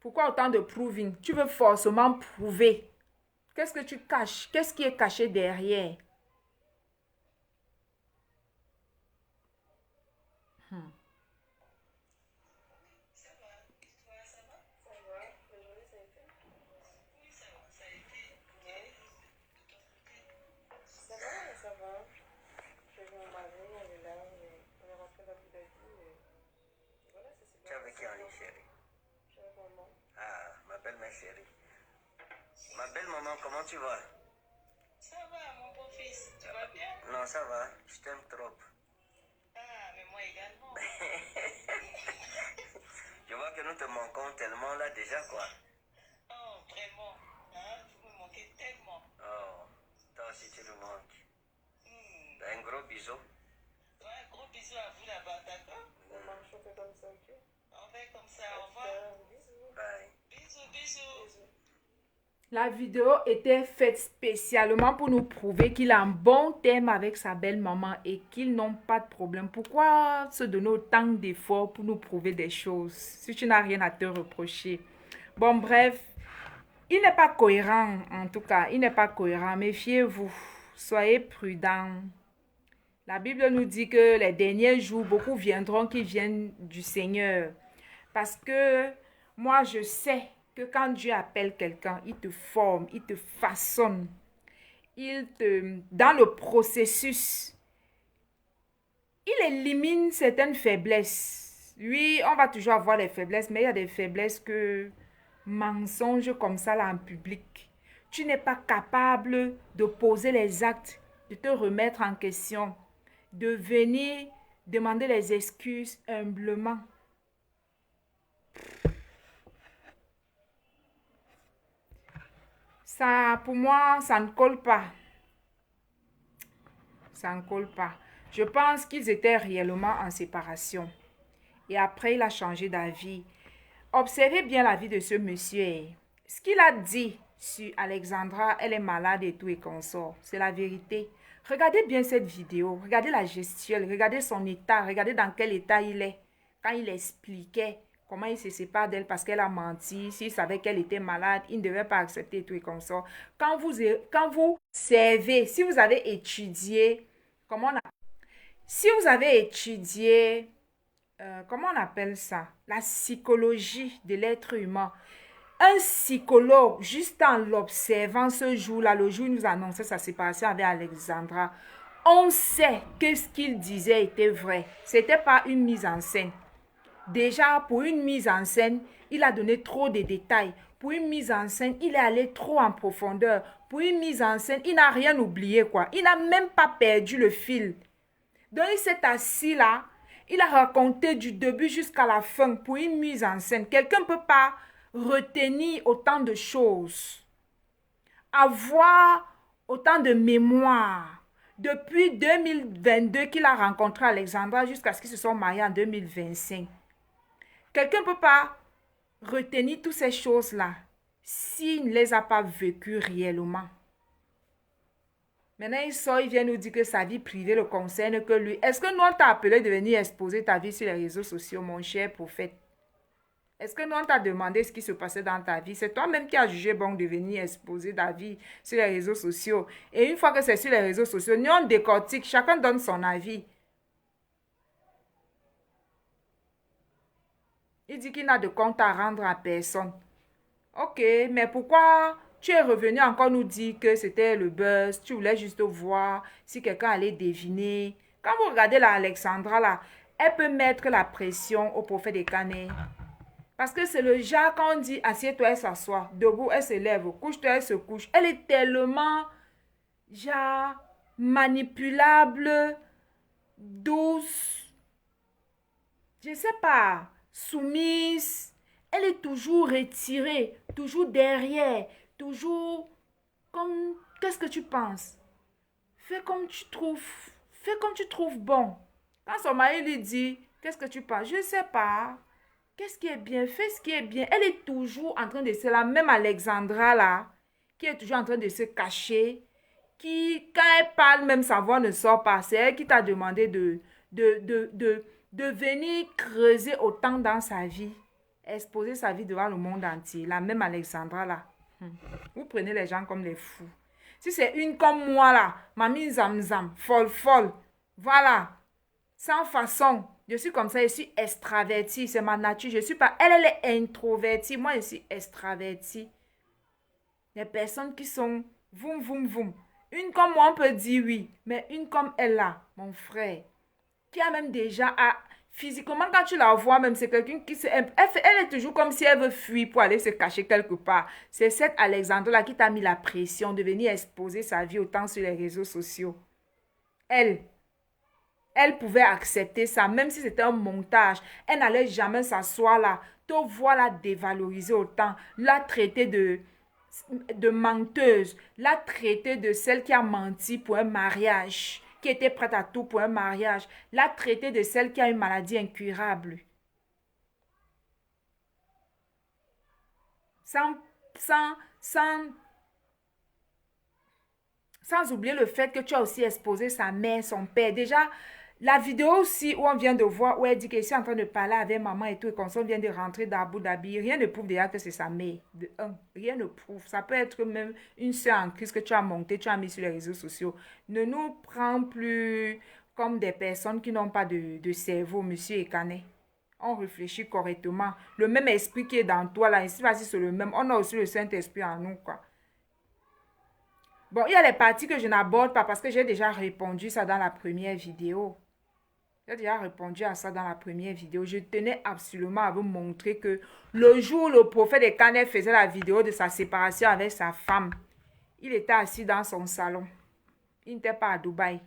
Pourquoi autant de proving? Tu veux forcément prouver. Qu'est-ce que tu caches? Qu'est-ce qui est caché derrière? Tu es avec qui en ligne, chérie? Ah, ma belle ma chérie. Ma belle maman, comment tu vas? Ça va, mon beau-fils, tu vas bien? Non, ça va, je t'aime trop. Ah, mais moi également. Je vois que nous te manquons tellement là déjà, quoi. Oh, vraiment, hein, vous me manquez tellement. Oh, toi aussi tu nous manques. Un gros bisou. Ouais, un gros bisou à vous là-bas, d'accord? On fait comme ça, ok? On fait comme ça, au revoir. Bisous. Bye. Bisous, bisous. La vidéo était faite spécialement pour nous prouver qu'il a un bon thème avec sa belle-maman et qu'ils n'ont pas de problème. Pourquoi se donner autant d'efforts pour nous prouver des choses si tu n'as rien à te reprocher? Bon, bref, Il n'est pas cohérent, en tout cas. Il n'est pas cohérent. Méfiez-vous. Soyez prudents. La Bible nous dit que les derniers jours, beaucoup viendront qui viennent du Seigneur. Parce que moi, je sais que quand Dieu appelle quelqu'un, il te forme, il te façonne. Dans le processus, il élimine certaines faiblesses. Oui, on va toujours avoir des faiblesses, mais il y a des faiblesses que mensonges comme ça là en public. Tu n'es pas capable de poser les actes, de te remettre en question, de venir demander les excuses humblement. Ça, pour moi, ça ne colle pas. Ça ne colle pas. Je pense qu'ils étaient réellement en séparation. Et après, il a changé d'avis. Observez bien la vie de ce monsieur. Ce qu'il a dit sur Alexandra, elle est malade et tout et consort. C'est la vérité. Regardez bien cette vidéo. Regardez la gestuelle. Regardez son état. Regardez dans quel état il est. Quand il expliquait comment il se sépare d'elle parce qu'elle a menti. S'il savait qu'elle était malade, il ne devait pas accepter tout et consort. Quand vous servez, si vous avez étudié, comment on appelle ça? La psychologie de l'être humain. Un psychologue, juste en l'observant ce jour-là, le jour où il nous annonçait sa séparation avec Alexandra, on sait que ce qu'il disait était vrai. Ce n'était pas une mise en scène. Déjà, pour une mise en scène, il a donné trop de détails. Pour une mise en scène, il est allé trop en profondeur. Pour une mise en scène, il n'a rien oublié, quoi. Il n'a même pas perdu le fil. Donc, il s'est assis là. Il a raconté du début jusqu'à la fin pour une mise en scène. Quelqu'un ne peut pas retenir autant de choses. Avoir autant de mémoire. Depuis 2022 qu'il a rencontré Alexandra jusqu'à ce qu'ils se sont mariés en 2025. Quelqu'un ne peut pas retenir toutes ces choses-là s'il ne les a pas vécues réellement. Maintenant, il sort, il vient nous dire que sa vie privée le concerne que lui. Est-ce que nous, on t'a appelé de venir exposer ta vie sur les réseaux sociaux, mon cher prophète? Est-ce que nous, on t'a demandé ce qui se passait dans ta vie? C'est toi-même qui as jugé bon de venir exposer ta vie sur les réseaux sociaux. Et une fois que c'est sur les réseaux sociaux, nous, on décortique, chacun donne son avis. Il dit qu'il n'a de compte à rendre à personne. Ok, mais pourquoi tu es revenu encore nous dire que c'était le buzz? Tu voulais juste voir si quelqu'un allait deviner. Quand vous regardez la Alexandra là, elle peut mettre la pression au prophète des Canets. Parce que c'est le genre quand on dit assieds-toi, elle s'assoit. Debout, elle se lève. Couche-toi, elle se couche. Elle est tellement genre manipulable, douce. Je ne sais pas. Soumise, elle est toujours retirée, toujours derrière, toujours comme, qu'est-ce que tu penses? Fais comme tu trouves bon. Quand son mari lui dit, qu'est-ce que tu penses? Je ne sais pas. Qu'est-ce qui est bien? Fais ce qui est bien. Elle est toujours en train de se la même Alexandra là, qui est toujours en train de se cacher, qui, quand elle parle, même sa voix ne sort pas. C'est elle qui t'a demandé de venir creuser autant dans sa vie, exposer sa vie devant le monde entier. La même Alexandra là. Vous prenez les gens comme des fous. Si c'est une comme moi là, mamie zamzam, folle, voilà, sans façon. Je suis comme ça, je suis extravertie, c'est ma nature. Je suis pas, elle est introvertie, moi je suis extravertie. Les personnes qui sont voum. Une comme moi on peut dire oui, mais une comme elle là, mon frère, qui a même déjà physiquement quand tu la vois même c'est quelqu'un qui elle est toujours comme si elle veut fuir pour aller se cacher quelque part. C'est cette Alexandra là qui t'a mis la pression de venir exposer sa vie autant sur les réseaux sociaux. Elle pouvait accepter ça même si c'était un montage. Elle n'allait jamais s'asseoir là, te voir la dévaloriser autant, la traiter de menteuse, la traiter de celle qui a menti pour un mariage, qui était prête à tout pour un mariage, la traiter de celle qui a une maladie incurable. Sans oublier le fait que tu as aussi exposé sa mère, son père. Déjà, La vidéo aussi où on vient de voir, où elle dit qu'elle est en train de parler avec maman et tout, et qu'on vient de rentrer d'Abu Dhabi, rien ne prouve déjà que c'est sa mère. De un, rien ne prouve. Ça peut être même une soeur en crise que tu as montée, tu as mis sur les réseaux sociaux. Ne nous prends plus comme des personnes qui n'ont pas de cerveau, monsieur Ekane. On réfléchit correctement. Le même esprit qui est dans toi, là, ici, vas-y, c'est le même. On a aussi le Saint-Esprit en nous, quoi. Bon, il y a les parties que je n'aborde pas parce que j'ai déjà répondu ça dans la première vidéo. J'ai déjà répondu à ça dans la première vidéo. Je tenais absolument à vous montrer que le jour où le prophète Ekane faisait la vidéo de sa séparation avec sa femme, il était assis dans son salon. Il n'était pas à Dubaï.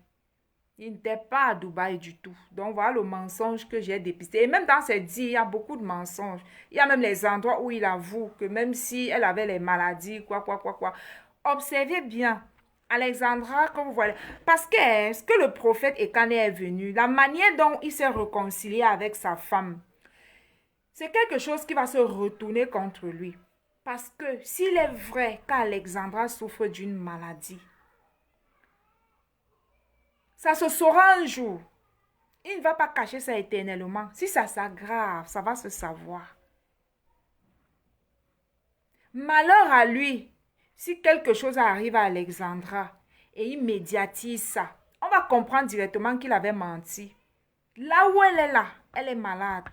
Il n'était pas à Dubaï du tout. Donc voilà le mensonge que j'ai dépisté. Et même dans ses dits, il y a beaucoup de mensonges. Il y a même les endroits où il avoue que même si elle avait les maladies, quoi. Observez bien. Alexandra, comme vous voyez, parce que est-ce que le prophète Ekane est venu, la manière dont il s'est réconcilié avec sa femme, c'est quelque chose qui va se retourner contre lui. Parce que s'il est vrai qu'Alexandra souffre d'une maladie, ça se saura un jour. Il ne va pas cacher ça éternellement. Si ça s'aggrave, ça va se savoir. Malheur à lui. Si quelque chose arrive à Alexandra et il médiatise ça, on va comprendre directement qu'il avait menti. Là où elle est là, elle est malade.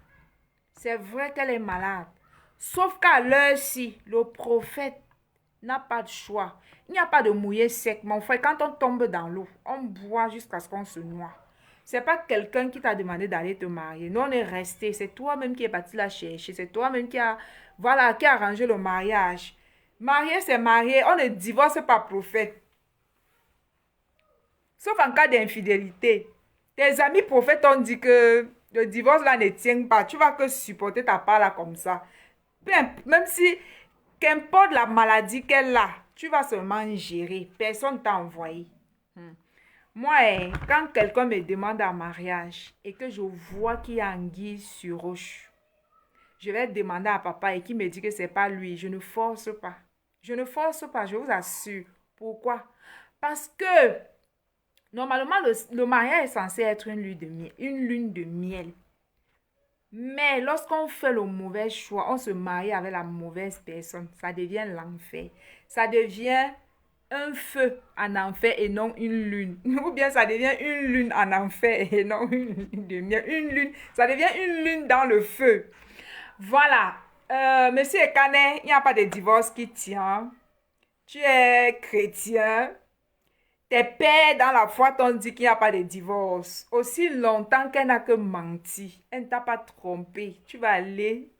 C'est vrai qu'elle est malade. Sauf qu'à l'heure-ci, le prophète n'a pas de choix. Il n'y a pas de mouiller sec. Mon frère, quand on tombe dans l'eau, on boit jusqu'à ce qu'on se noie. Ce n'est pas quelqu'un qui t'a demandé d'aller te marier. Nous, on est resté. C'est toi-même qui es parti la chercher. C'est toi-même qui a arrangé le mariage. Marier, c'est marier. On ne divorce pas prophète. Sauf en cas d'infidélité. Tes amis prophètes ont dit que le divorce là ne tient pas. Tu vas que supporter ta part là comme ça. Même si, qu'importe la maladie qu'elle a, tu vas seulement gérer. Personne t'a envoyé. Moi, quand quelqu'un me demande un mariage et que je vois qu'il y a anguille sur roche, je vais demander à papa et qu'il me dit que ce n'est pas lui. Je ne force pas. Je ne force pas, je vous assure. Pourquoi? Parce que normalement, le mariage est censé être une lune de miel. Mais lorsqu'on fait le mauvais choix, on se marie avec la mauvaise personne, ça devient l'enfer. Ça devient un feu en enfer et non une lune. Ou bien ça devient une lune en enfer et non une lune de miel. Une lune, ça devient une lune dans le feu. Voilà. Monsieur Ekane, il n'y a pas de divorce qui tient. Tu es chrétien. Tes pères dans la foi t'ont dit qu'il n'y a pas de divorce. Aussi longtemps qu'elle n'a que menti. Elle ne t'a pas trompé. Tu vas aller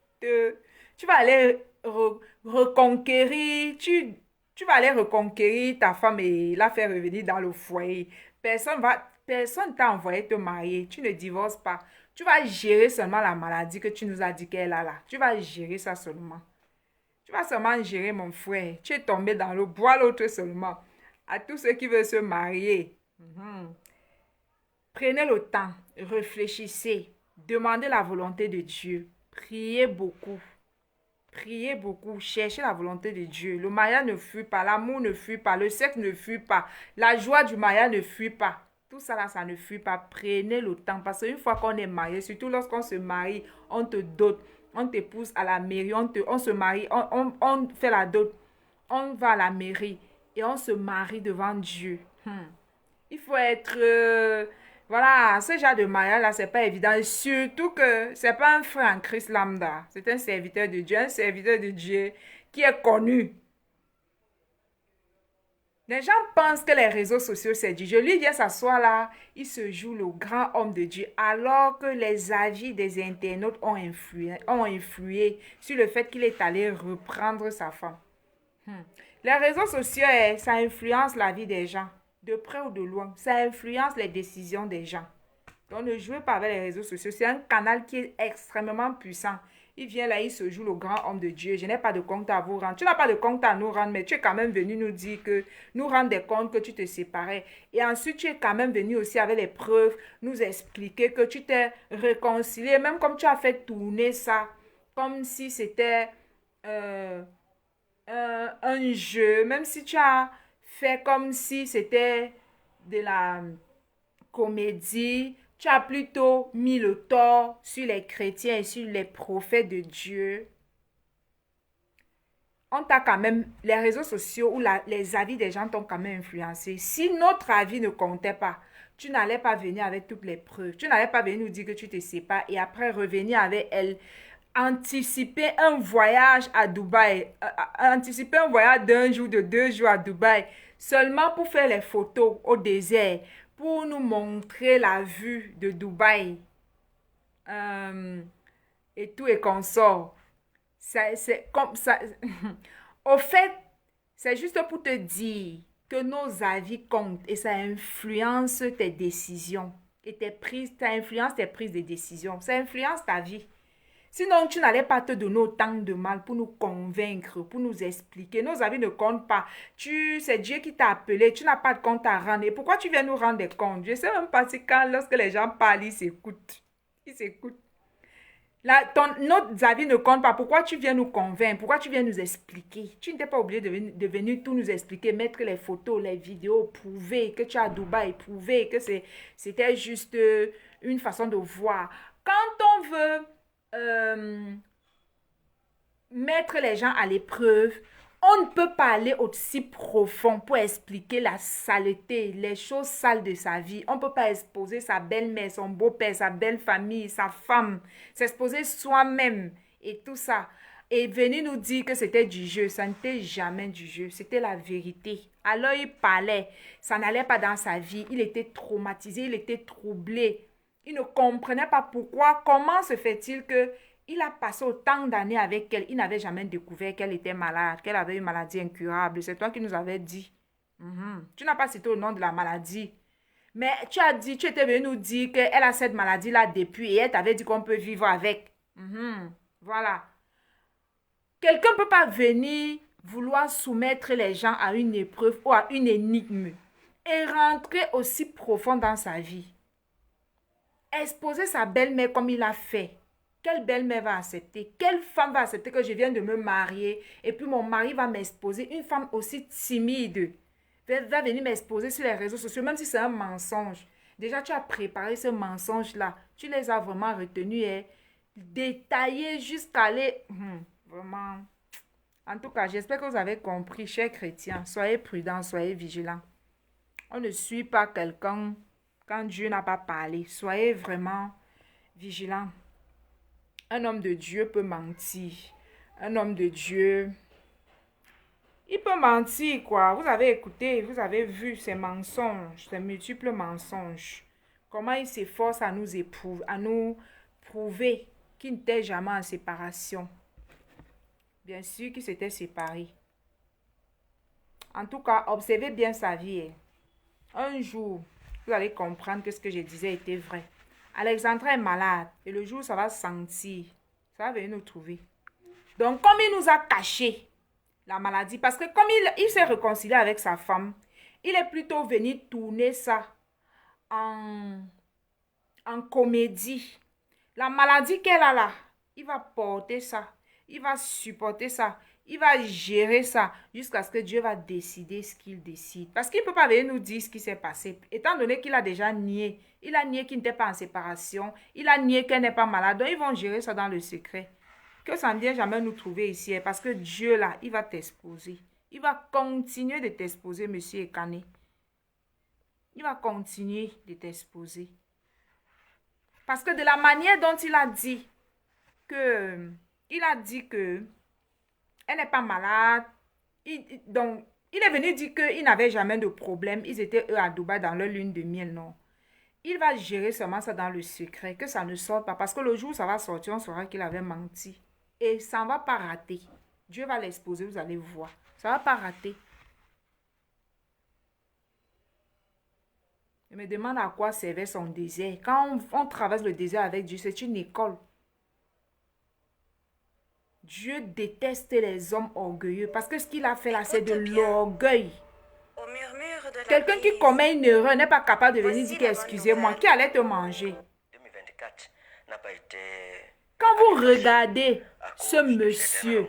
reconquérir. Tu vas aller reconquérir ta femme et la faire revenir dans le foyer. Personne t'a envoyé te marier. Tu ne divorces pas. Tu vas gérer seulement la maladie que tu nous as dit qu'elle a là. Tu vas gérer ça seulement. Tu vas seulement gérer, mon frère. Tu es tombé dans l'eau. Bois l'autre seulement. À tous ceux qui veulent se marier, prenez le temps, réfléchissez, demandez la volonté de Dieu. Priez beaucoup. Priez beaucoup, cherchez la volonté de Dieu. Le mariage ne fuit pas, l'amour ne fuit pas, le sexe ne fuit pas, la joie du mariage ne fuit pas. Tout ça là, ça ne fuit pas. Prenez le temps parce qu'une fois qu'on est marié, surtout lorsqu'on se marie, on te dote, on t'épouse à la mairie, on se marie, on fait la dot, on va à la mairie et on se marie devant Dieu. Il faut être... voilà, ce genre de mariage là, c'est pas évident. Et surtout que c'est pas un frère en Christ lambda. C'est un serviteur de Dieu qui est connu. Les gens pensent que les réseaux sociaux, c'est Dieu. Je lui viens s'asseoir là, il se joue le grand homme de Dieu, alors que les avis des internautes ont influé sur le fait qu'il est allé reprendre sa femme. Les réseaux sociaux, ça influence la vie des gens, de près ou de loin. Ça influence les décisions des gens. Donc, ne jouez pas avec les réseaux sociaux. C'est un canal qui est extrêmement puissant. Il vient là, il se joue le grand homme de Dieu. Je n'ai pas de compte à vous rendre. Tu n'as pas de compte à nous rendre, mais tu es quand même venu nous dire que nous rendre des comptes que tu te séparais. Et ensuite, tu es quand même venu aussi avec les preuves, nous expliquer que tu t'es réconcilié, même comme tu as fait tourner ça, comme si c'était un jeu, même si tu as fait comme si c'était de la comédie, Tu as plutôt mis le tort sur les chrétiens et sur les prophètes de Dieu. On t'a quand même, les réseaux sociaux ou les avis des gens t'ont quand même influencé. Si notre avis ne comptait pas, tu n'allais pas venir avec toutes les preuves. Tu n'allais pas venir nous dire que tu te sépares et après revenir avec elle. Anticiper un voyage à Dubaï. Anticiper un voyage d'1 jour, de 2 jours à Dubaï. Seulement pour faire les photos au désert. Pour nous montrer la vue de Dubaï. Et tout et consort. C'est comme ça. Au fait, c'est juste pour te dire que nos avis comptent et ça influence tes décisions. Et ça influence tes prises de décision. Ça influence ta vie. Sinon, tu n'allais pas te donner autant de mal pour nous convaincre, pour nous expliquer. Nos avis ne comptent pas. C'est Dieu qui t'a appelé. Tu n'as pas de compte à rendre. Et pourquoi tu viens nous rendre des comptes? Je ne sais même pas si lorsque les gens parlent, ils s'écoutent. Ils s'écoutent. Notre avis ne compte pas. Pourquoi tu viens nous convaincre? Pourquoi tu viens nous expliquer? Tu n'étais pas obligé de venir tout nous expliquer, mettre les photos, les vidéos, prouver que tu es à Dubaï, prouver que c'était juste une façon de voir. Quand on veut mettre les gens à l'épreuve, on ne peut pas aller aussi profond pour expliquer la saleté, les choses sales de sa vie. On ne peut pas exposer sa belle-mère, son beau-père, sa belle-famille, sa femme, s'exposer soi-même et tout ça. Et venir nous dire que c'était du jeu. Ça n'était jamais du jeu, c'était la vérité. Alors il parlait, ça n'allait pas dans sa vie. Il était traumatisé, il était troublé. Il ne comprenait pas pourquoi, comment se fait-il que il a passé autant d'années avec elle. Il n'avait jamais découvert qu'elle était malade, qu'elle avait une maladie incurable. C'est toi qui nous avais dit. Tu n'as pas cité le nom de la maladie. Mais tu étais venu nous dire qu'elle a cette maladie-là depuis et elle t'avait dit qu'on peut vivre avec. Voilà. Quelqu'un ne peut pas venir vouloir soumettre les gens à une épreuve ou à une énigme et rentrer aussi profond dans sa vie. Exposer sa belle-mère comme il a fait. Quelle belle-mère va accepter? Quelle femme va accepter que je viens de me marier et puis mon mari va m'exposer? Une femme aussi timide va venir m'exposer sur les réseaux sociaux, même si c'est un mensonge. Déjà, tu as préparé ce mensonge-là. Tu les as vraiment retenus et détaillés jusqu'à aller... vraiment. En tout cas, j'espère que vous avez compris, chers chrétiens. Soyez prudents, soyez vigilants. On ne suit pas quelqu'un quand Dieu n'a pas parlé. Soyez vraiment vigilants. Un homme de Dieu peut mentir. Un homme de Dieu, il peut mentir, quoi. Vous avez écouté, vous avez vu ces mensonges, ces multiples mensonges. Comment il s'efforce à nous prouver qu'il n'était jamais en séparation. Bien sûr qu'il s'était séparé. En tout cas, observez bien sa vie. Un jour, vous allez comprendre que ce que je disais était vrai. Alexandra est malade et le jour où ça va sentir, ça va venir nous trouver. Donc, comme il nous a caché la maladie, parce que comme il s'est réconcilié avec sa femme, il est plutôt venu tourner ça en comédie. La maladie qu'elle a là, il va porter ça, il va supporter ça, il va gérer ça jusqu'à ce que Dieu va décider ce qu'il décide. Parce qu'il ne peut pas venir nous dire ce qui s'est passé. Étant donné qu'il a déjà nié. Il a nié qu'il n'était pas en séparation. Il a nié qu'elle n'est pas malade. Donc, ils vont gérer ça dans le secret. Que ça ne vienne jamais nous trouver ici. Parce que Dieu, là, il va t'exposer. Il va continuer de t'exposer, monsieur Ekané. Il va continuer de t'exposer. Parce que de la manière dont il a dit que... elle n'est pas malade. Donc, il est venu dire qu'il n'avait jamais de problème. Ils étaient, eux, à Dubaï dans leur lune de miel, non. Il va gérer seulement ça dans le secret, que ça ne sorte pas. Parce que le jour où ça va sortir, on saura qu'il avait menti. Et ça ne va pas rater. Dieu va l'exposer, vous allez voir. Ça ne va pas rater. Je me demande à quoi servait son désert. Quand on traverse le désert avec Dieu, c'est une école. Dieu déteste les hommes orgueilleux parce que ce qu'il a fait là, c'est de l'orgueil. Quelqu'un qui commet une erreur n'est pas capable de venir dire excusez-moi, qui allait te manger. 2024 n'a pas été... Quand vous regardez ce monsieur,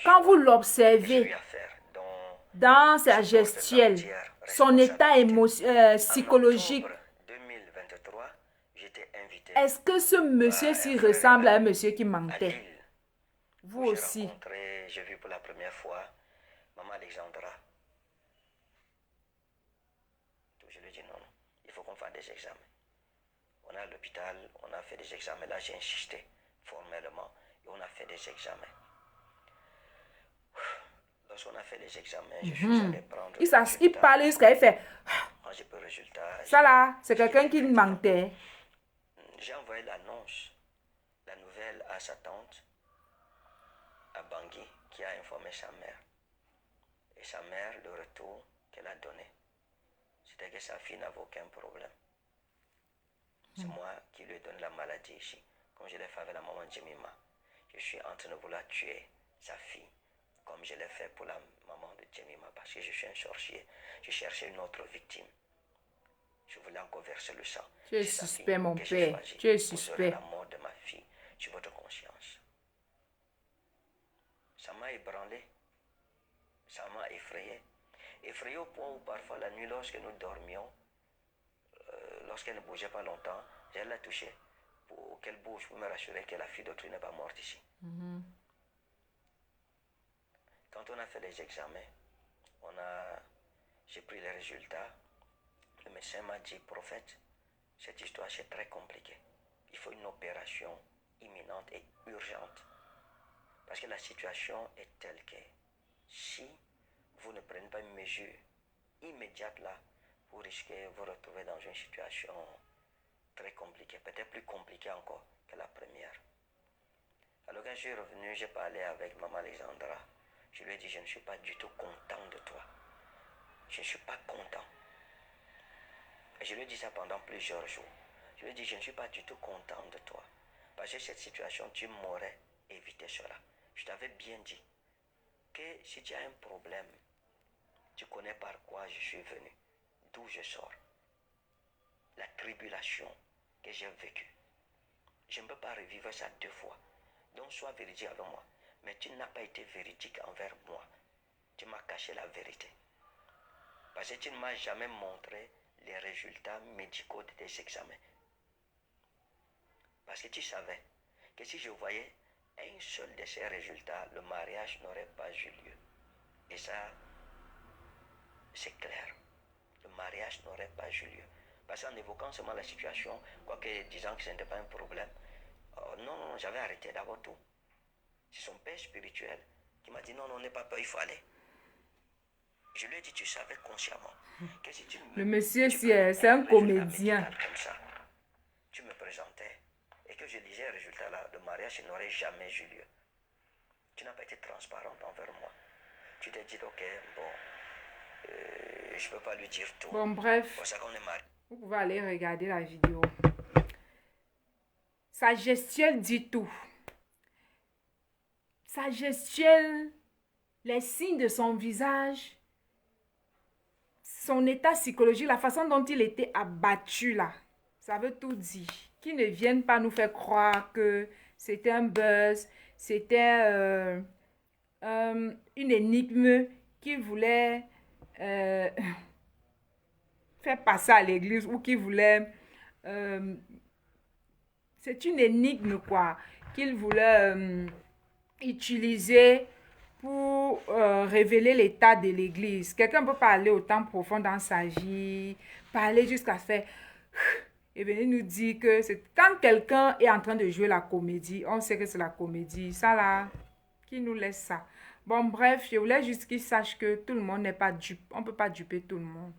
quand vous l'observez dans sa gestuelle, son état psychologique, est-ce que ce monsieur-ci ressemble à un monsieur qui à mentait? Lille, Vous où j'ai aussi. rencontré, j'ai vu pour la première fois Maman Alexandra. Donc je lui ai dit non, il faut qu'on fasse des examens. On est à l'hôpital, on a fait des examens. Là, j'ai insisté formellement et on a fait des examens. Lorsqu'on a fait les examens, je suis allé prendre les Il résultats. parle jusqu'à il fait. Quand j'ai pris le résultat, Ça là, c'est quelqu'un qui mentait. j'ai envoyé l'annonce, la nouvelle à sa tante, à Bangui, qui a informé sa mère. Et sa mère, le retour qu'elle a donné, c'était que sa fille n'avait aucun problème. C'est moi qui lui ai donné la maladie ici. Comme je l'ai fait avec la maman de Jemima. Je suis en train de vouloir tuer sa fille. Comme je l'ai fait pour la maman de Jemima. Parce que je suis un sorcier. Je cherchais une autre victime. Je voulais encore verser le sang. Tu es C'est sa suspect, fille mon que j'ai père. choisi. Tu es Vous aurez suspect. la mort de ma fille sur votre conscience. Ça m'a ébranlé. Ça m'a effrayé. Effrayé au point où parfois la nuit, lorsque nous dormions, lorsqu'elle ne bougeait pas longtemps, j'allais la toucher pour qu'elle bouge, pour me rassurer que la fille d'autrui n'est pas morte ici. Quand on a fait les examens, j'ai pris les résultats. Le médecin m'a dit, prophète, cette histoire c'est très compliqué. Il faut une opération imminente et urgente. Parce que la situation est telle que si vous ne prenez pas une mesure immédiate là, vous risquez de vous retrouver dans une situation très compliquée, peut-être plus compliquée encore que la première. Alors quand je suis revenu, j'ai parlé avec Maman Alexandra. Je lui ai dit, je ne suis pas du tout content de toi. Je ne suis pas content. Et je lui ai dit ça pendant plusieurs jours. Je lui ai dit, je ne suis pas du tout content de toi. Parce que cette situation, tu m'aurais évité cela. Je t'avais bien dit que si tu as un problème, tu connais par quoi je suis venu, d'où je sors. La tribulation que j'ai vécue. Je ne peux pas revivre ça 2 fois. Donc sois véridique avec moi. Mais tu n'as pas été véridique envers moi. Tu m'as caché la vérité. Parce que tu ne m'as jamais montré les résultats médicaux de tes examens. Parce que tu savais que si je voyais un seul de ces résultats, le mariage n'aurait pas eu lieu. Et ça, c'est clair. Le mariage n'aurait pas eu lieu. Parce qu'en évoquant seulement la situation, quoique disant que ce n'était pas un problème, non, j'avais arrêté d'abord tout. C'est son père spirituel qui m'a dit non, n'aie pas peur, il faut aller. Je lui ai dit, tu savais consciemment que si tu Le monsieur, c'est un comédien. Comme ça, tu me présentais et que je lisais le résultat là, le mariage n'aurait jamais eu lieu. Tu n'as pas été transparente envers moi. Tu t'es dit, ok, bon, je ne peux pas lui dire tout. Bon, bref, Pour ça qu'on est mariés. vous pouvez aller regarder la vidéo. Sa gestuelle dit tout. Sa gestuelle, les signes de son visage, son état psychologique, la façon dont il était abattu là, ça veut tout dire. Qu'ils ne viennent pas nous faire croire que c'était un buzz, c'était une énigme qu'il voulait faire passer à l'église ou qu'il voulait... c'est une énigme quoi, qu'il voulait utiliser pour révéler l'état de l'église. Quelqu'un peut parler autant profond dans sa vie, parler jusqu'à faire... Et venir nous dire que c'est quand quelqu'un est en train de jouer la comédie, on sait que c'est la comédie. Ça là, qui nous laisse ça? Bon, bref, je voulais juste qu'ils sachent que tout le monde n'est pas dupe. On ne peut pas duper tout le monde.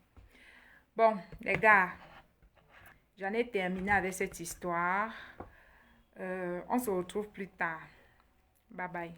Bon, les gars, j'en ai terminé avec cette histoire. On se retrouve plus tard. Bye bye.